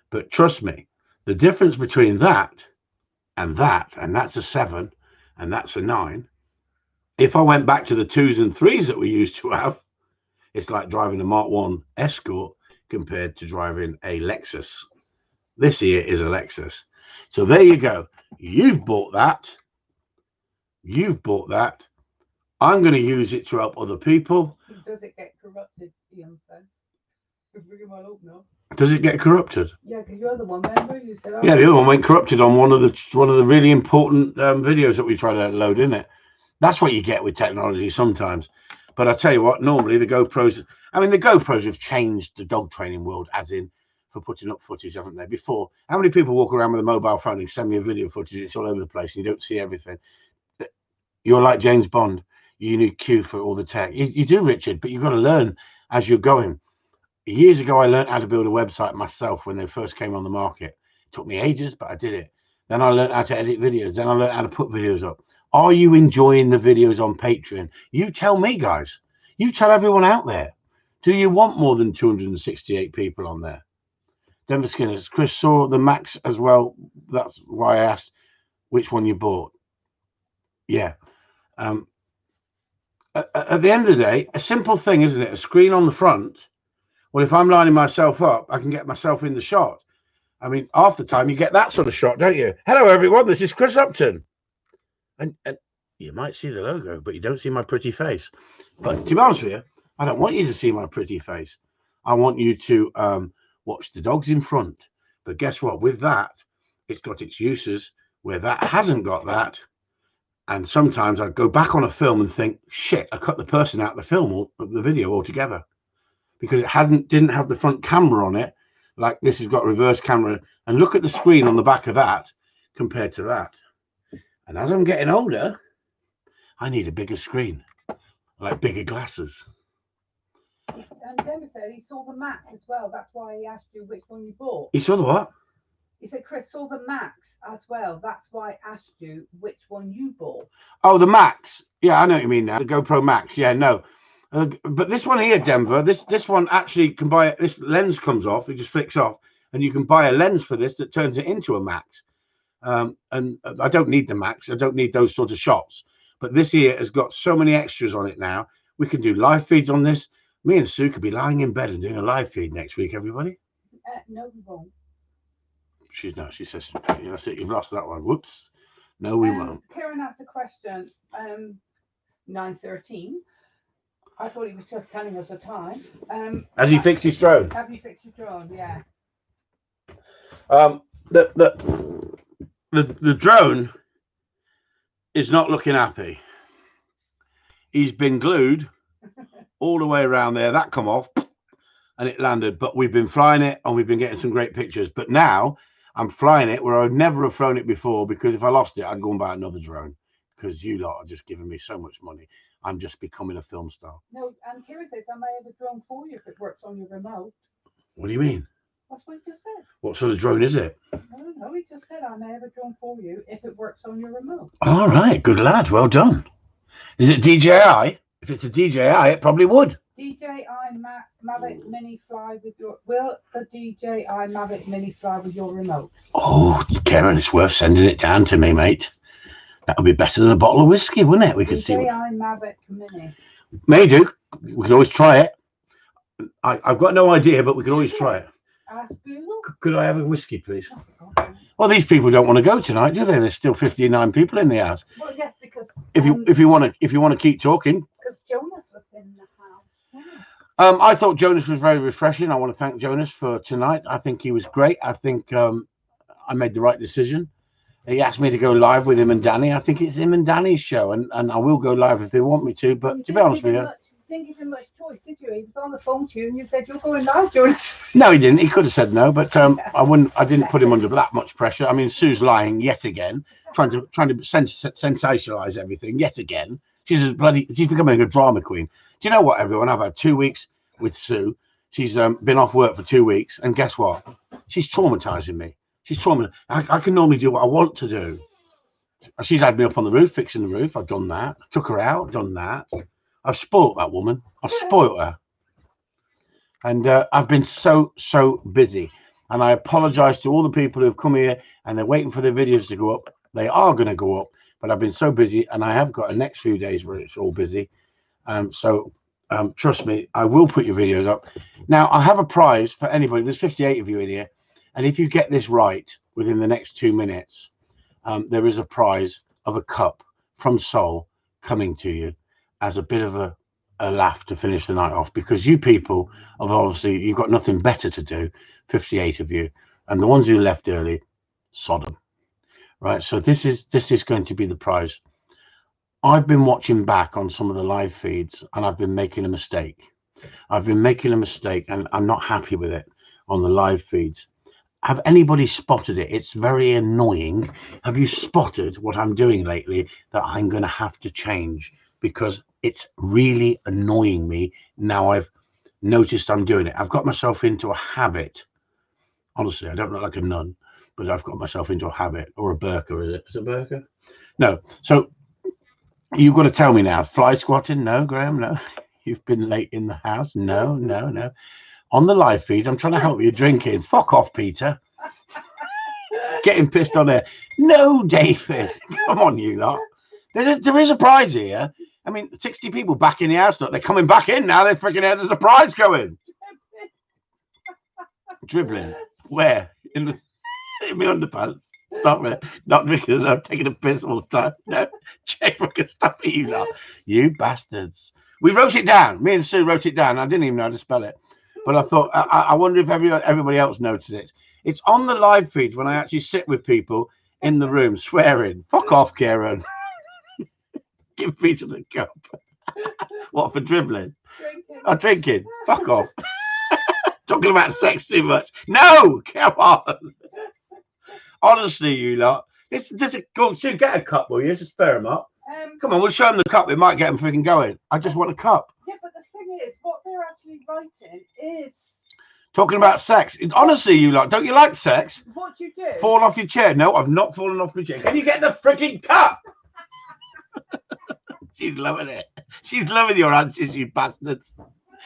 But trust me, the difference between that, and that's a 7, and that's a 9. If I went back to the 2s and 3s that we used to have, it's like driving a Mark 1 Escort compared to driving a Lexus. This here is a Lexus. So there you go. You've bought that. I'm going to use it to help other people. Does it get corrupted, Ian says? Bring him all up now. Does it get corrupted? Yeah, because you're the one, remember? You said, yeah, the other one went corrupted on one of the really important videos that we try to load in it. That's what you get with technology sometimes. But I tell you what, normally the GoPros have changed the dog training world, as in for putting up footage, haven't they? Before, how many people walk around with a mobile phone and send me a video footage? It's all over the place and you don't see everything. You're like James Bond. You need Q for all the tech. You do, Richard, but you've got to learn as you're going. Years ago, I learned how to build a website myself when they first came on the market. It took me ages, but I did it. Then I learned how to edit videos. Then I learned how to put videos up. Are you enjoying the videos on Patreon? You tell me, guys. You tell everyone out there. Do you want more than 268 people on there? Denver Skinners. Chris saw the Max as well. That's why I asked which one you bought. Yeah. At the end of the day, a simple thing, isn't it? A screen on the front. Well, if I'm lining myself up, I can get myself in the shot. I mean, half the time you get that sort of shot, don't you? Hello, everyone. This is Chris Upton. And you might see the logo, but you don't see my pretty face. But to be honest with you, I don't want you to see my pretty face. I want you to watch the dogs in front. But guess what? With that, it's got its uses where that hasn't got that. And sometimes I go back on a film and think, shit, I cut the person out of the film or the video altogether because it didn't have the front camera on it. Like this has got reverse camera. And look at the screen on the back of that compared to that. And as I'm getting older, I need a bigger screen, like bigger glasses. Denver said he saw the Max as well. That's why he asked you which one you bought. You saw the what? He said Chris saw the Max as well. That's why I asked you which one you bought. Oh, the Max. Yeah, I know what you mean now. The GoPro Max. Yeah, no. But this one here, Denver, this one actually can buy, this lens comes off, it just flicks off, and you can buy a lens for this that turns it into a Max. And I don't need the Max. I don't need those sort of shots. But this here has got so many extras on it now. We can do live feeds on this. Me and Sue could be lying in bed and doing a live feed next week, everybody. No, we won't. She says, you've lost that one. Whoops. No, we won't. Kieran asked a question. 9:13. I thought he was just telling us the time. Has he fixed his drone? Have you fixed your drone? Yeah. The drone is not looking happy. He's been glued all the way around there. That come off and it landed. But we've been flying it and we've been getting some great pictures. But now I'm flying it where I'd never have flown it before, because if I lost it, I'd go and buy another drone, because you lot are just giving me so much money. I'm just becoming a film star. No, and Kieran says I may have a drone for you if it works on your remote. What do you mean? That's what he just said. What sort of drone is it? No, he just said I may have a drone for you if it works on your remote. All right, good lad, well done. Is it DJI? If it's a DJI, it probably would. DJI Mavic Mini fly with your... Will the DJI Mavic Mini fly with your remote? Oh, Karen, it's worth sending it down to me, mate. That would be better than a bottle of whiskey, wouldn't it? We could see. DJI Mavic Mini. May do. We can always try it. I've got no idea, but we can always try it. Ask Google. Could I have a whiskey, please? Okay. Well, these people don't want to go tonight, do they? There's still 59 people in the house. Well, yes, because if you want to keep talking. Because Jonas was in the house. Yeah. I thought Jonas was very refreshing. I want to thank Jonas for tonight. I think he was great. I think I made the right decision. He asked me to go live with him and Danny. I think it's him and Danny's show, and I will go live if they want me to. But to be honest with you, didn't give him much choice, did you? He was on the phone to you, and you said you're going live, Jonas. No, he didn't. He could have said no, but I didn't put him under that much pressure. I mean, Sue's lying yet again, trying to sensationalize everything yet again. She's becoming a drama queen. Do you know what, everyone? I've had 2 weeks with Sue. She's been off work for 2 weeks, and guess what? She's traumatizing me. She's traumatizing. I can normally do what I want to do. She's had me up on the roof, fixing the roof. I've done that. Took her out, done that. I've spoilt that woman. I've spoilt her. And I've been so busy. And I apologize to all the people who have come here and they're waiting for their videos to go up. They are going to go up, but I've been so busy, and I have got a next few days where it's all busy. So trust me, I will put your videos up. Now, I have a prize for anybody. There's 58 of you in here. And if you get this right within the next 2 minutes, there is a prize of a cup from Soul coming to you as a bit of a laugh to finish the night off, because you people have obviously, you've got nothing better to do, 58 of you, and the ones who left early, Sodom, right? So this is going to be the prize. I've been watching back on some of the live feeds, and I've been making a mistake. And I'm not happy with it on the live feeds. Have anybody spotted it? It's very annoying. Have you spotted what I'm doing lately that I'm going to have to change? Because it's really annoying me now. I've noticed I'm doing it. I've got myself into a habit. Honestly, I don't look like a nun, but I've got myself into a habit, or a burqa. Is it a burqa? No. So you've got to tell me now. Fly squatting? No, Graham. No. You've been late in the house? No. On the live feed, I'm trying to help you. Drinking? Fuck off, Peter. Getting pissed on there. No, David. Come on, you lot. There is a prize here. I mean, 60 people back in the house. Look, they're coming back in now. They're freaking out. There's a prize going. Dribbling. Where? In my underpants. Stop it. Not drinking enough. Taking a piss all the time. No. Check if I can stop it, you lot. You bastards. We wrote it down. Me and Sue wrote it down. I didn't even know how to spell it. But I thought, I wonder if everybody else noticed it. It's on the live feeds when I actually sit with people in the room swearing. Fuck off, Karen. Give Peter the cup. What, for dribbling? Drinking. Fuck off. Talking about sex too much. No, come on. Honestly, you lot. Go, Sue, get a cup, will you? Just spare them up. Come on, we'll show them the cup. It might get them freaking going. I just want a cup. Yeah, but the thing is, what they're actually writing is talking about sex. Honestly, you lot, don't you like sex? What do you do? Fall off your chair? No, I've not fallen off my chair. Can you get the freaking cup? She's loving it. She's loving your answers, you bastards.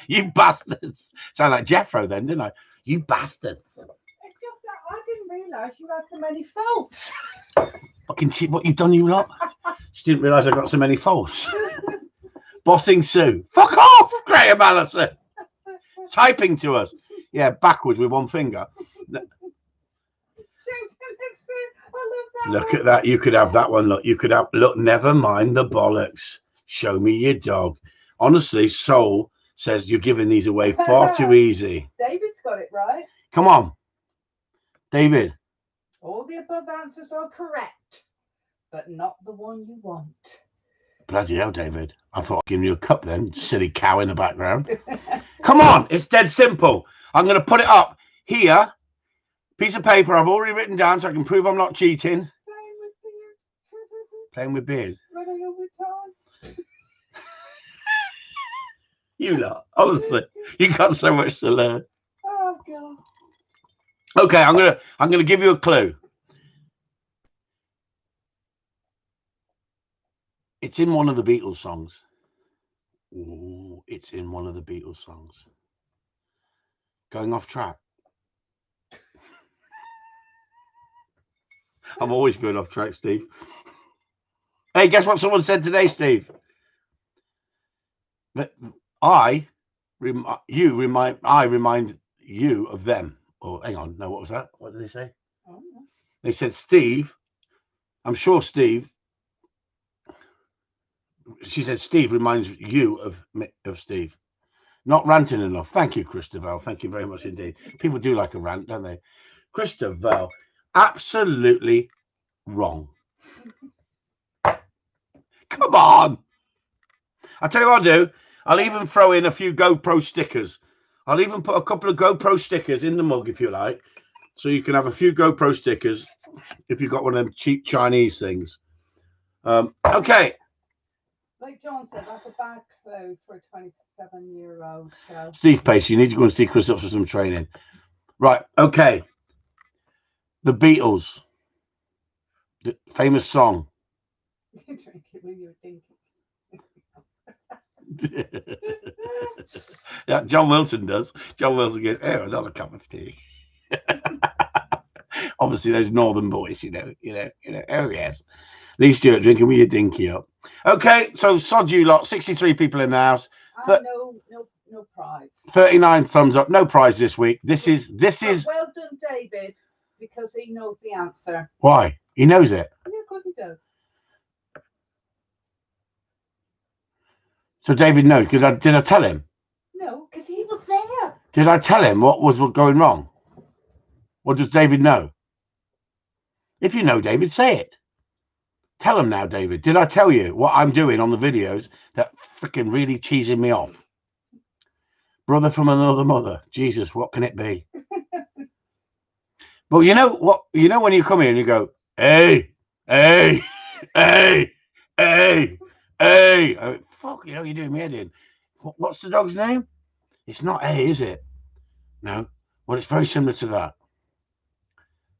You bastards. Sound like Jeffro then, didn't I? You bastards. It's just that I didn't realise you had so many faults. Fucking shit, what you done, you lot? She didn't realise I got so many faults. Bossing Sue. Fuck off, Graham Allison. Typing to us. Yeah, backwards with one finger. Look at that. You could have that one. Look, you could have. Look, never mind the bollocks. Show me your dog. Honestly, Soul says you're giving these away far too easy. David's got it right. Come on, David. All the above answers are correct, but not the one you want. Bloody hell, David. I thought I'd give you a cup then. Silly cow in the background. Come on. It's dead simple. I'm going to put it up here. Piece of paper I've already written down so I can prove I'm not cheating. Playing with beard. Running over time. You lot, honestly, you got so much to learn. Oh God. Okay, I'm gonna give you a clue. It's in one of the Beatles songs. Ooh, it's in one of the Beatles songs. Going off track. I'm always going off track, Steve. Hey, guess what someone said today, Steve? That I remind you of them. Oh, hang on. No, what was that? What did they say? Oh, no. They said, Steve. I'm sure Steve. She said, Steve reminds you of Steve. Not ranting enough. Thank you, Christabel. Thank you very much indeed. People do like a rant, don't they? Christabel, absolutely wrong. Come on. I'll tell you what I'll do. I'll even throw in a few GoPro stickers. I'll even put a couple of GoPro stickers in the mug if you like. So you can have a few GoPro stickers if you've got one of them cheap Chinese things. Okay. Like John said, that's a bad clue for a 27-year-old show. Steve Pace, you need to go and see Chris up for some training. Right, okay. The Beatles. The famous song. You drink it when you're thinking. Yeah, John Wilson does. John Wilson goes, oh, another cup of tea. Obviously, those northern boys, Oh yes, Lee Stewart drinking with your dinky up. Okay, so sod you lot. 63 people in the house. No prize. 39 thumbs up. No prize this week. This is. Well done, David, because he knows the answer. Why? He knows it. Yeah, of course he does. So David knows. Did I tell him? No, because he was there. Did I tell him what was going wrong? Or does David know? If you know, David, say it. Tell him now, David. Did I tell you what I'm doing on the videos that freaking really cheesing me off? Brother from another mother. Jesus, what can it be? But you know what? You know when you come here and you go, hey, hey, hey, hey, hey. Oh, fuck, you're doing me head in. What's the dog's name? It's not A, is it? No. Well, it's very similar to that.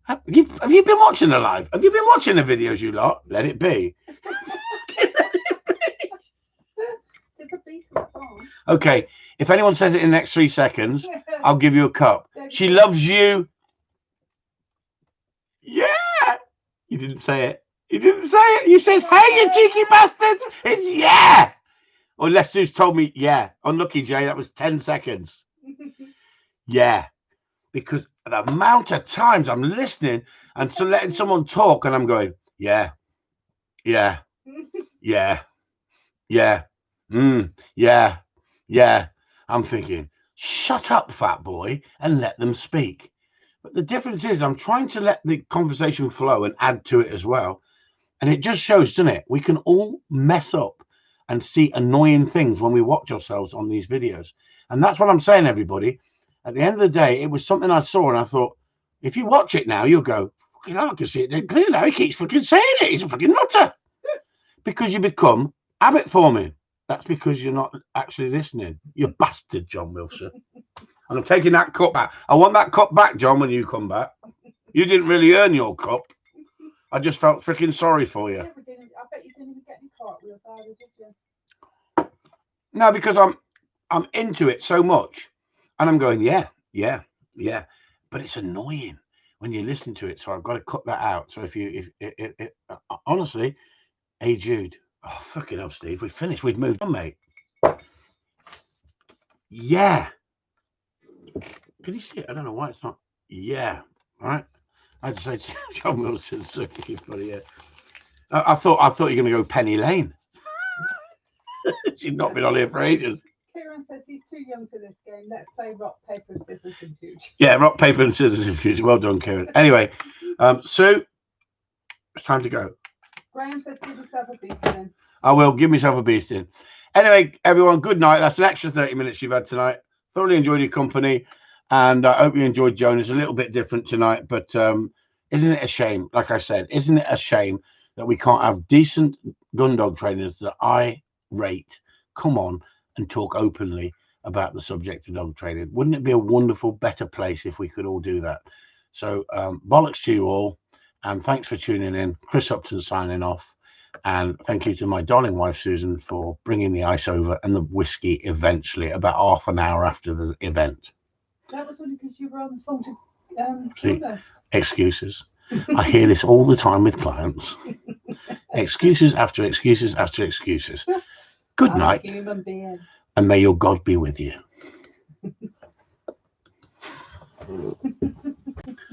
Have you been watching the live? Have you been watching the videos, you lot? Let it be. Okay, if anyone says it in the next 3 seconds, I'll give you a cup. She loves you. Yeah. You didn't say it. You didn't say it. You said, hey, you cheeky bastards. It's yeah. Unless who's told me, yeah. Unlucky, Jay. That was 10 seconds. Yeah. Because the amount of times I'm listening and so letting someone talk and I'm going, yeah, yeah, yeah, yeah, yeah, yeah. I'm thinking, shut up, fat boy, and let them speak. But the difference is I'm trying to let the conversation flow and add to it as well. And it just shows, doesn't it? We can all mess up and see annoying things when we watch ourselves on these videos. And that's what I'm saying, everybody. At the end of the day, it was something I saw and I thought, if you watch it now, you'll go, fucking hell, I can see it dead clear now. He keeps fucking saying it. He's a fucking nutter. Because you become habit forming. That's because you're not actually listening. You bastard, John Wilson. And I'm taking that cup back. I want that cup back, John, when you come back. You didn't really earn your cup. I just felt freaking sorry for you. Yeah, I bet you didn't even get any cartwheels either, did you? No, because I'm into it so much. And I'm going, yeah. But it's annoying when you listen to it. So I've got to cut that out. So if honestly, hey, Jude. Oh, fucking hell, Steve. We've finished. We've moved on, mate. Yeah. Can you see it? I don't know why it's not. Yeah. All right. I had to say John Wilson. So funny, yeah. I thought you were going to go Penny Lane. She's not been on here for ages. Kieran says he's too young for this game. Let's play rock, paper, scissors in future. Yeah, rock, paper, and scissors in future. Well done, Kieran. Anyway, Sue, it's time to go. Graham says give yourself a beast in. I will give myself a beast in. Anyway, everyone, good night. That's an extra 30 minutes you've had tonight. Thoroughly enjoyed your company, and I hope you enjoyed Jonas. A little bit different tonight, but isn't it a shame? Like I said, isn't it a shame that we can't have decent gun dog trainers that I rate come on and talk openly about the subject of dog training? Wouldn't it be a wonderful, better place if we could all do that? So bollocks to you all, and thanks for tuning in. Chris Upton signing off, and thank you to my darling wife Susan for bringing the ice over and the whiskey eventually about half an hour after the event. That was only because you were on the phone to See, excuses. I hear this all the time with clients. Excuses after excuses after excuses. Good night, human being. And may your God be with you.